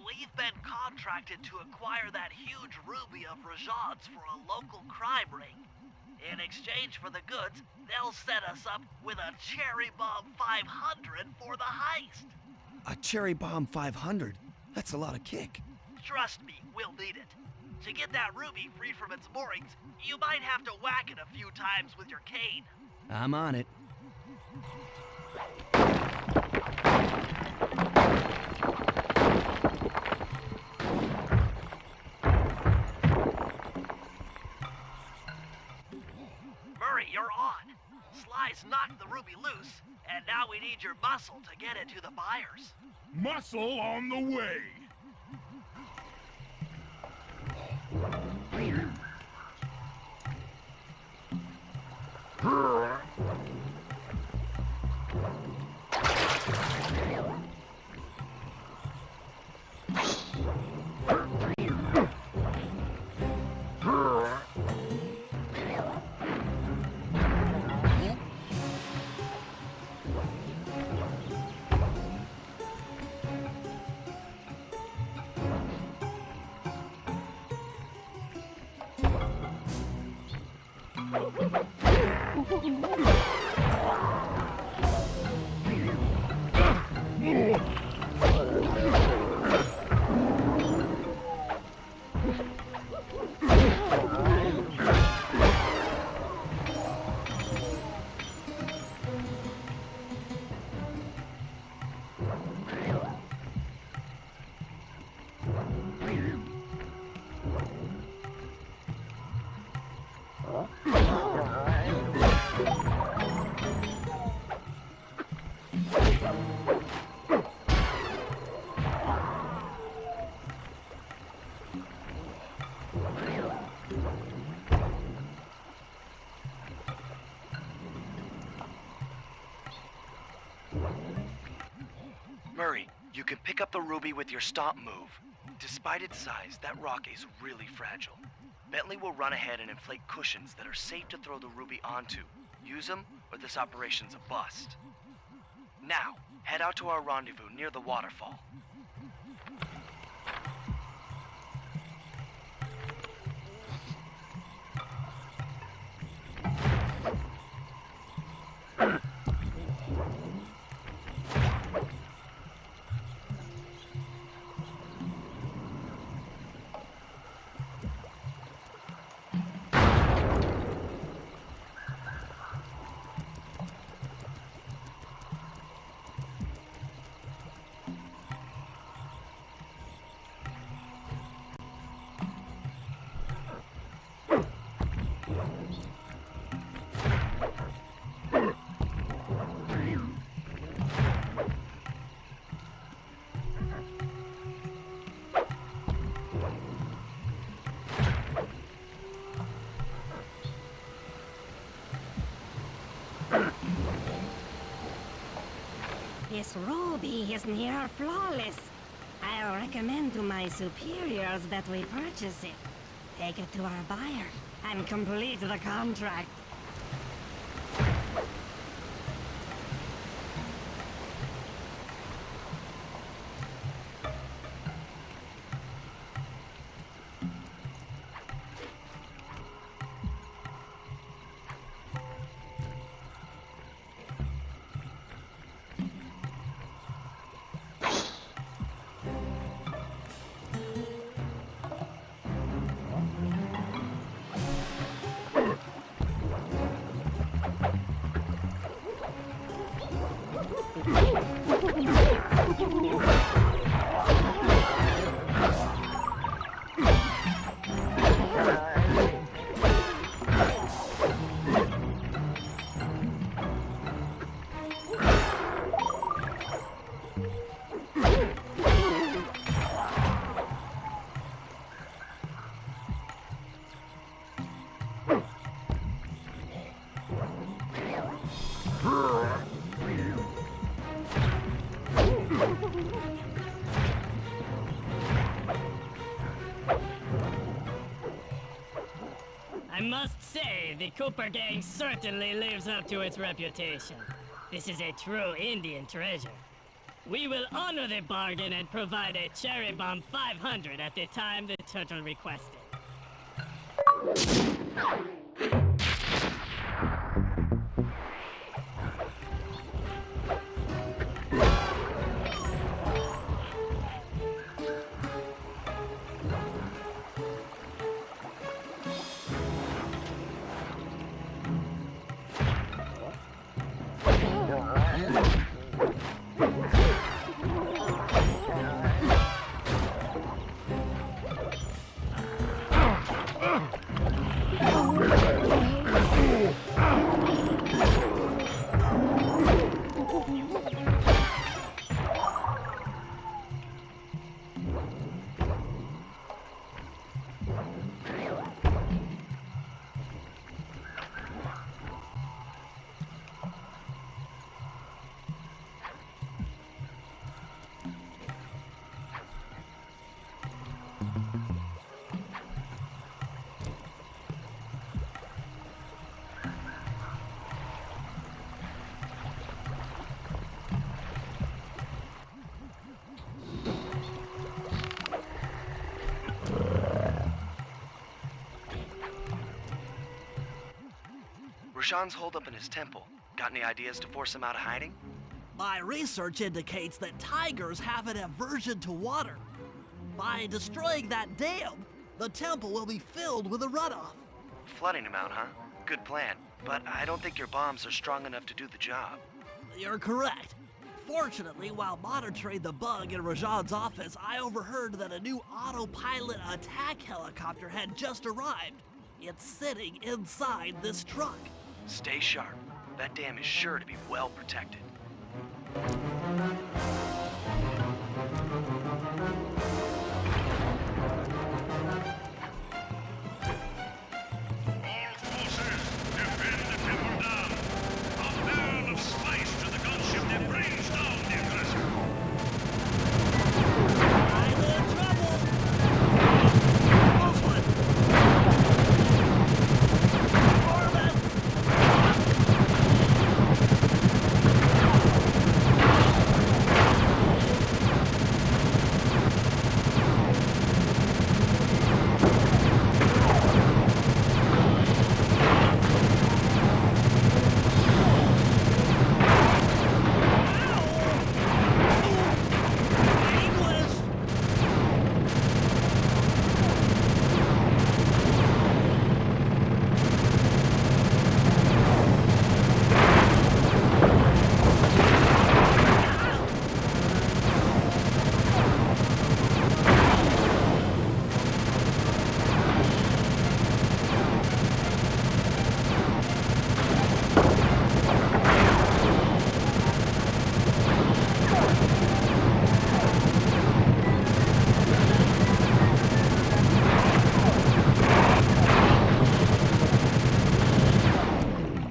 We've been contracted to acquire that huge ruby of Rajan's for a local crime ring. In exchange for the goods, they'll set us up with a cherry bomb 500 for the heist. A cherry bomb 500? That's a lot of kick. Trust me, we'll need it. To get that ruby free from its moorings, you might have to whack it a few times with your cane. I'm on it. Murray, you're on. Sly's knocked the ruby loose, and now we need your muscle to get it to the buyers. Muscle on the way. Murray, you can pick up the ruby with your stomp move. Despite its size, that rock is really fragile. Bentley will run ahead and inflate cushions that are safe to throw the ruby onto. Use them, or this operation's a bust. Now, head out to our rendezvous near the waterfall. This ruby is near flawless. I'll recommend to my superiors that we purchase it. Take it to our buyer and complete the contract. I must say, the Cooper gang certainly lives up to its reputation. This is a true Indian treasure. We will honor the bargain and provide a cherry bomb 500 at the time the turtle requested. Rajan's holed up in his temple. Got any ideas to force him out of hiding? My research indicates that tigers have an aversion to water. By destroying that dam, the temple will be filled with a runoff. Flooding him out, huh? Good plan. But I don't think your bombs are strong enough to do the job. You're correct. Fortunately, while monitoring the bug in Rajan's office, I overheard that a new autopilot attack helicopter had just arrived. It's sitting inside this truck. Stay sharp. That dam is sure to be well protected. All forces, defend the temple dam. A barrel of spice to the gunship that brings down the aggressor. I'm in trouble! Close one! Orban! English!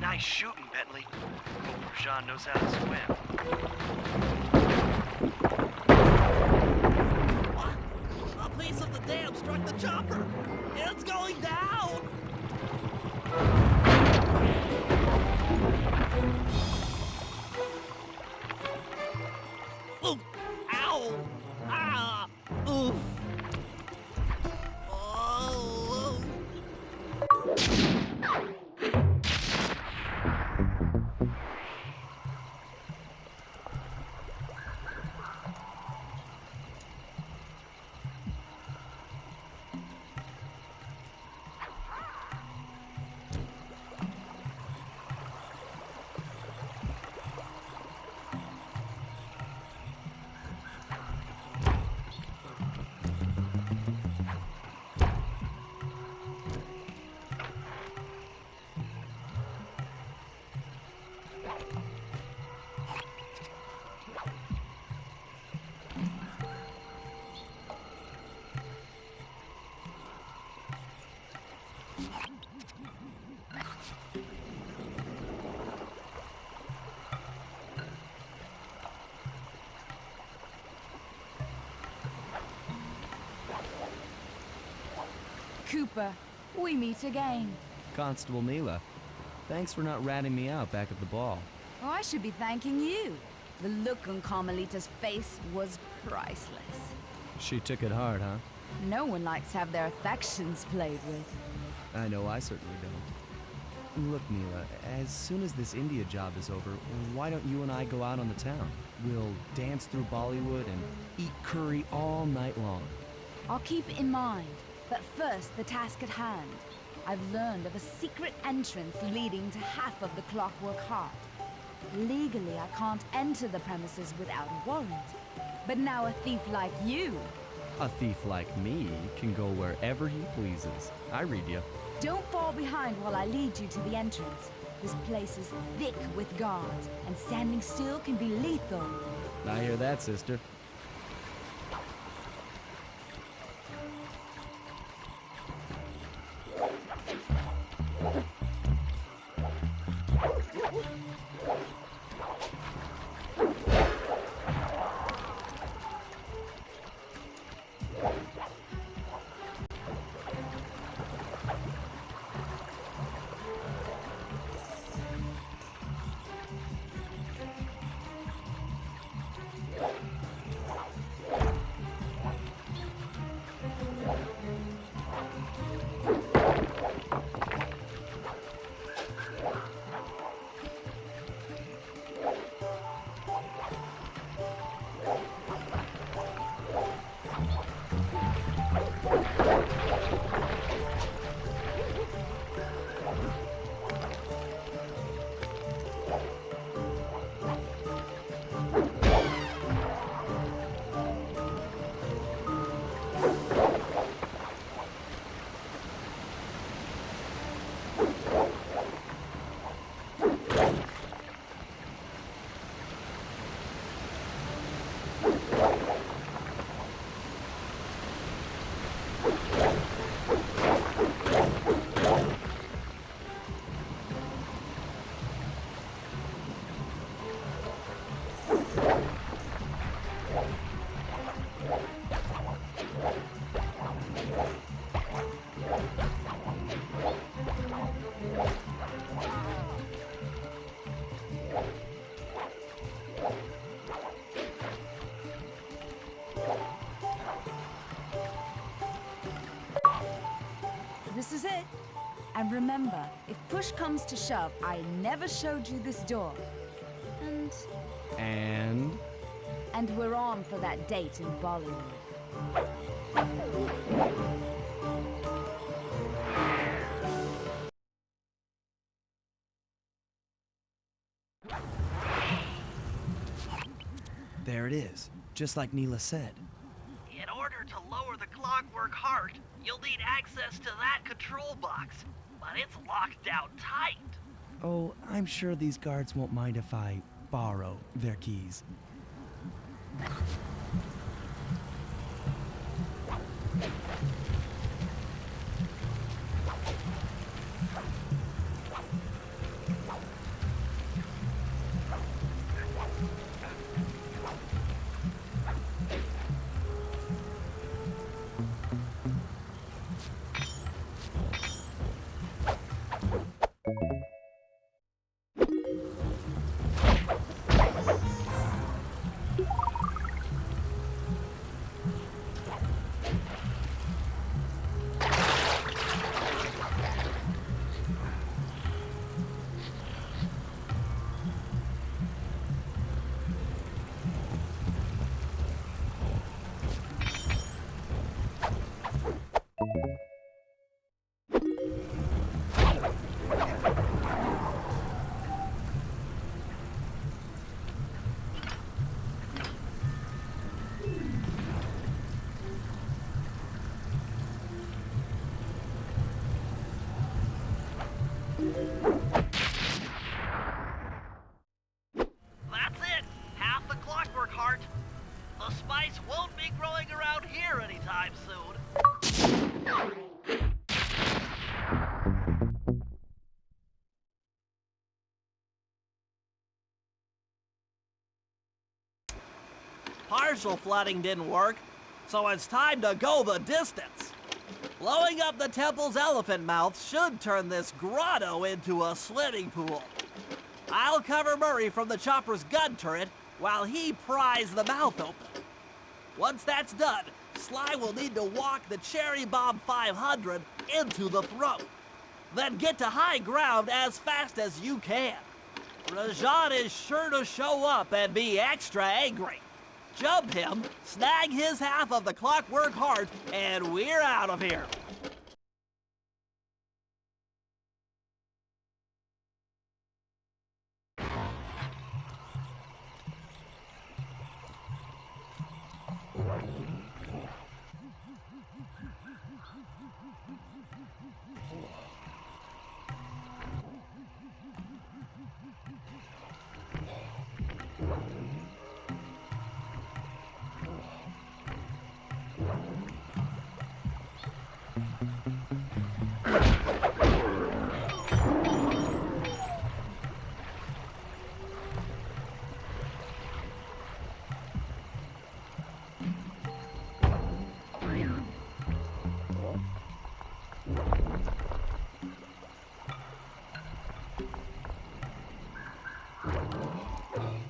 Nice shooting, Bentley. Hope Rajan knows how to swim. What? A piece of the dam struck the chopper! It's going down! Ooh! Ow! Ah! Oof! Oh! Cooper, we meet again. Constable Neela, thanks for not ratting me out back at the ball. Oh, I should be thanking you. The look on Carmelita's face was priceless. She took it hard, huh? No one likes to have their affections played with. I know I certainly don't. Look, Neela, as soon as this India job is over, why don't you and I go out on the town? We'll dance through Bollywood and eat curry all night long. I'll keep it in mind. But first, the task at hand. I've learned of a secret entrance leading to half of the Clockwork Heart. Legally, I can't enter the premises without a warrant. But now a thief like you... A thief like me can go wherever he pleases. I read you. Don't fall behind while I lead you to the entrance. This place is thick with guards, and standing still can be lethal. I hear that, sister. This is it. And remember, if push comes to shove, I never showed you this door. And we're on for that date in Bollywood. there it is, just like Neela said. In order to lower the Clockwork Heart, you'll need access to that control box, but it's locked down tight. Oh, I'm sure these guards won't mind if I borrow their keys. That's it! Half the Clockwork Heart. The spice won't be growing around here anytime soon. Partial flooding didn't work, so it's time to go the distance. Blowing up the temple's elephant mouth should turn this grotto into a swimming pool. I'll cover Murray from the chopper's gun turret while he pries the mouth open. Once that's done, Sly will need to walk the Cherry Bomb 500 into the throat. Then get to high ground as fast as you can. Rajan is sure to show up and be extra angry. Jump him, snag his half of the clockwork heart, and we're out of here.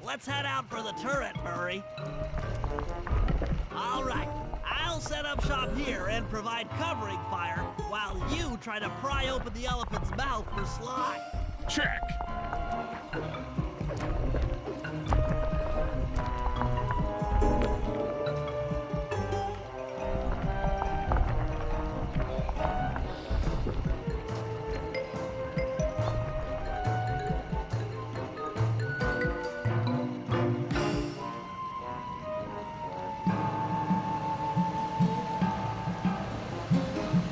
Let's head out for the turret, Murray. All right, I'll set up shop here and provide covering fire while you try to pry open the elephant's mouth for Sly. Check.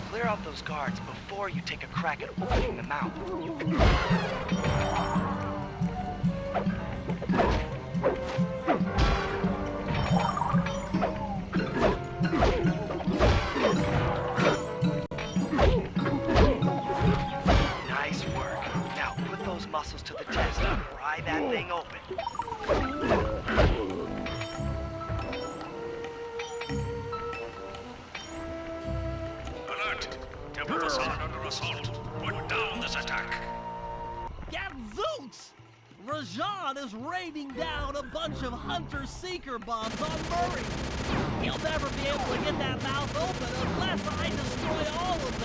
Clear out those guards before you take a crack at opening the mouth. Nice work. Now put those muscles to the test and pry that thing open. Alert! Temple Bazaar under assault. Put down this attack. Gadzooks! Rajan is raining down a bunch of hunter-seeker bombs on Murray. He'll never be able to get that mouth open unless I destroy all of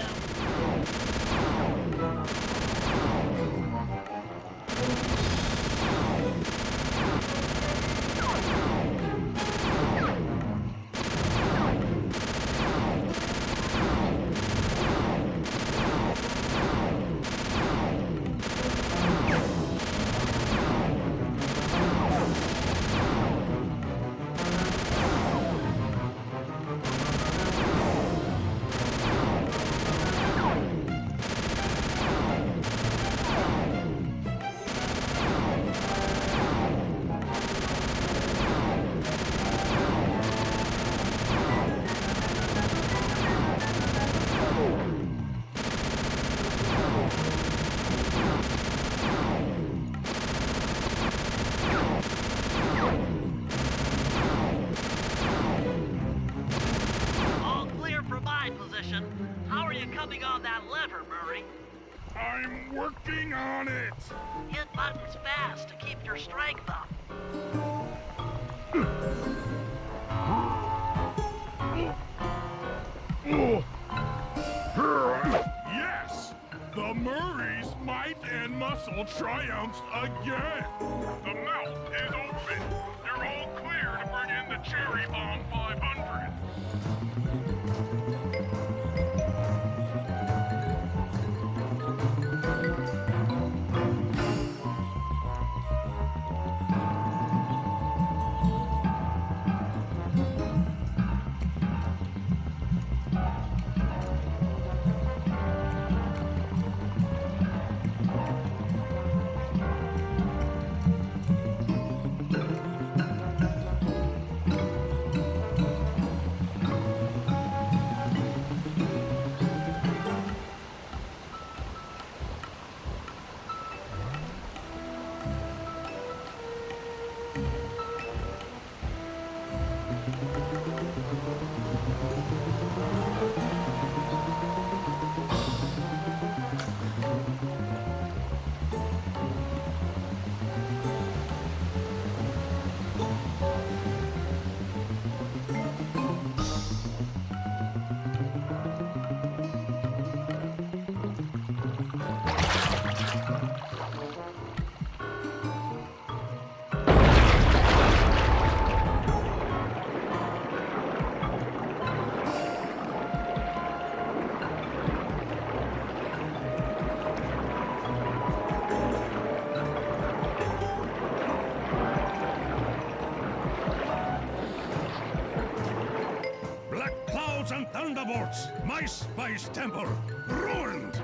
All clear from my position. How are you coming on that lever, Murray? I'm working on it. Hit buttons fast to keep your strength up. Yes! The Murray's might and muscle triumphs again. The mouth is open. You're all clear to bring in the Cherry Bomb 500. thunderbolts! My spice temple ruined!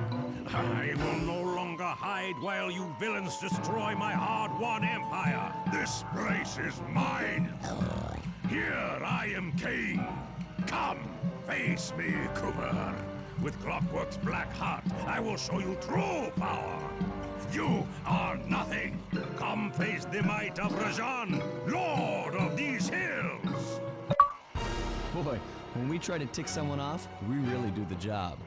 I will no longer hide while you villains destroy my hard-won empire. This place is mine. Here I am king. Come, face me, Cooper. With Clockwork's black heart, I will show you true power. You are nothing. Come face the might of Rajan, Lord of these hills. Boy, when we try to tick someone off, we really do the job.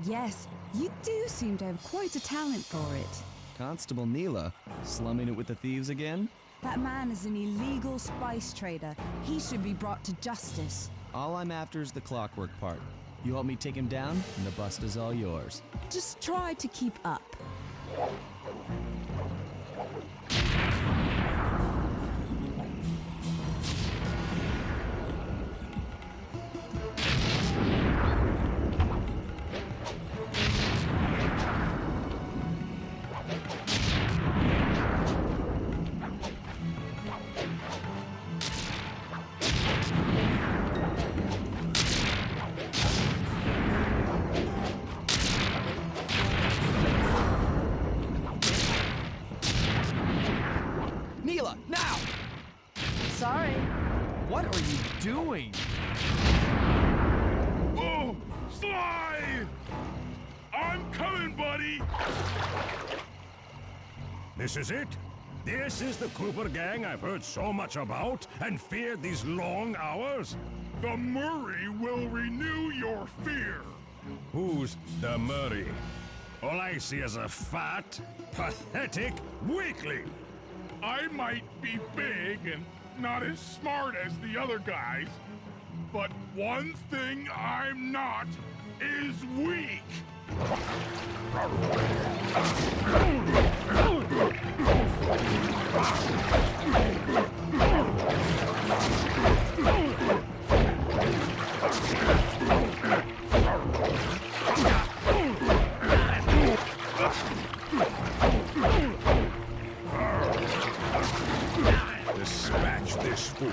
Yes, you do seem to have quite a talent for it. Constable Neela, slumming it with the thieves again? That man is an illegal spice trader. He should be brought to justice. All I'm after is the clockwork part. You help me take him down, and the bust is all yours. Just try to keep up. Neela, now! Sorry. What are you doing? Oh, Sly! I'm coming, buddy! This is it? This is the Cooper gang I've heard so much about and feared these long hours? The Murray will renew your fear. Who's the Murray? All I see is a fat, pathetic weakling. I might be big and not as smart as the other guys, but one thing I'm not is weak. Dispatch this fool.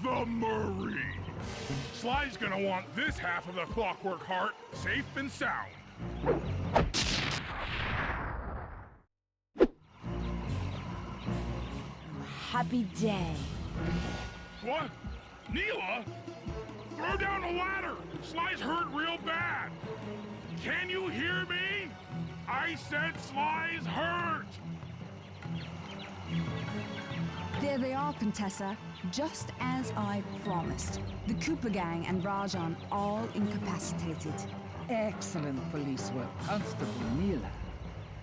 the Murray. Sly's gonna want this half of the Clockwork Heart safe and sound. Happy day. What? Neela? Throw down the ladder! Sly's hurt real bad! Can you hear me? I said Sly's hurt! There they are, Contessa. Just as I promised. The Cooper gang and Rajan all incapacitated. Excellent police work, Constable Neela.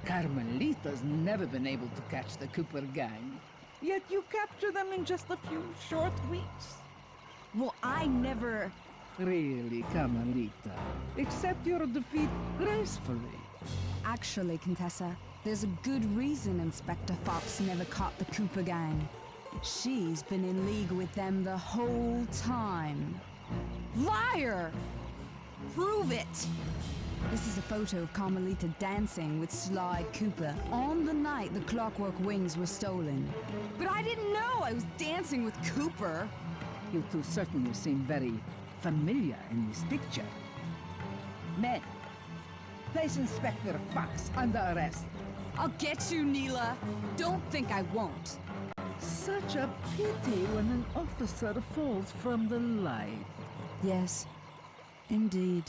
Carmelita's never been able to catch the Cooper gang. Yet you captured them in just a few short weeks. Well, I never... Really, Carmelita. Accept your defeat gracefully. Actually, Contessa, there's a good reason Inspector Fox never caught the Cooper gang. She's been in league with them the whole time. Liar! Prove it! This is a photo of Carmelita dancing with Sly Cooper on the night the Clockwork Wings were stolen. But I didn't know I was dancing with Cooper! You two certainly seem very familiar in this picture. Men, place Inspector Fox under arrest. I'll get you, Neela! Don't think I won't. Such a pity when an officer falls from the light. Yes, indeed.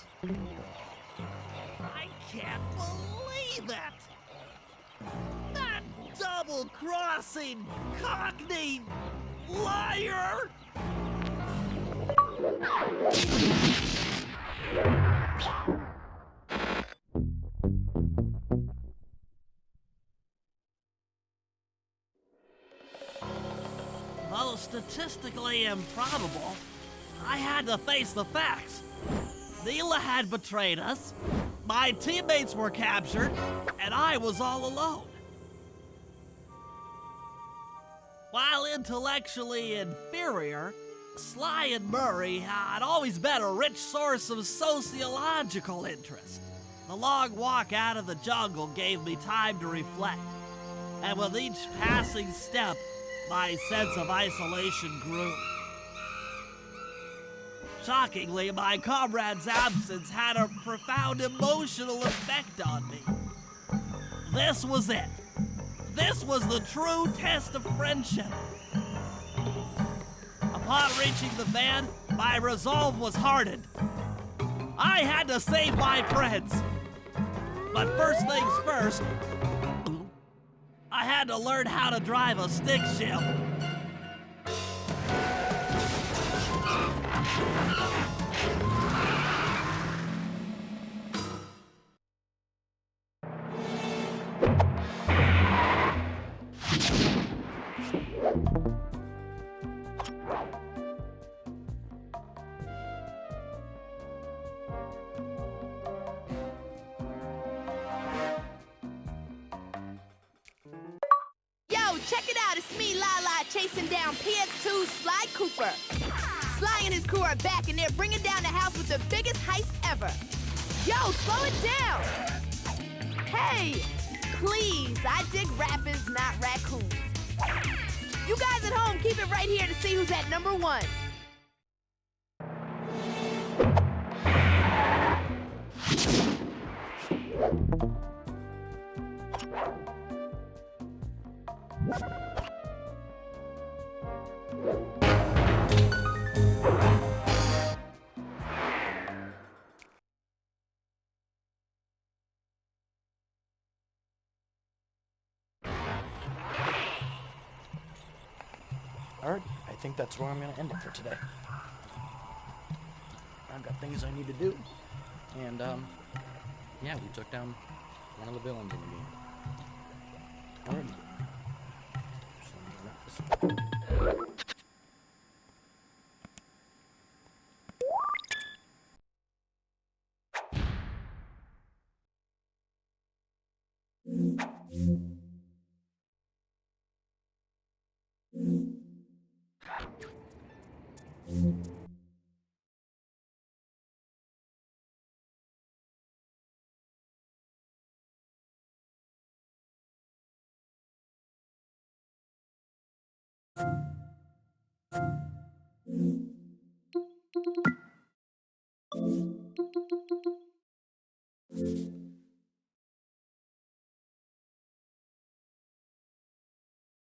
I can't believe it! That double-crossing, cockney liar! Though statistically improbable, I had to face the facts. Neela had betrayed us, my teammates were captured, and I was all alone. While intellectually inferior, Sly and Murray had always been a rich source of sociological interest. The long walk out of the jungle gave me time to reflect, and with each passing step, my sense of isolation grew. Shockingly, my comrade's absence had a profound emotional effect on me. This was it. This was the true test of friendship. Upon reaching the van, my resolve was hardened. I had to save my friends. But first things first, I had to learn how to drive a stick shift. Check it out, it's me, Lala, chasing down PS2's Sly Cooper. Sly and his crew are back, and they're bringing down the house with the biggest heist ever. Yo, slow it down. Hey, please, I dig rappers, not raccoons. You guys at home, keep it right here to see who's at number one. Alright, I think that's where I'm going to end it for today. I've got things I need to do. And, yeah, we took down one of the villains in the game. Alright. So I'm gonna wrap this up.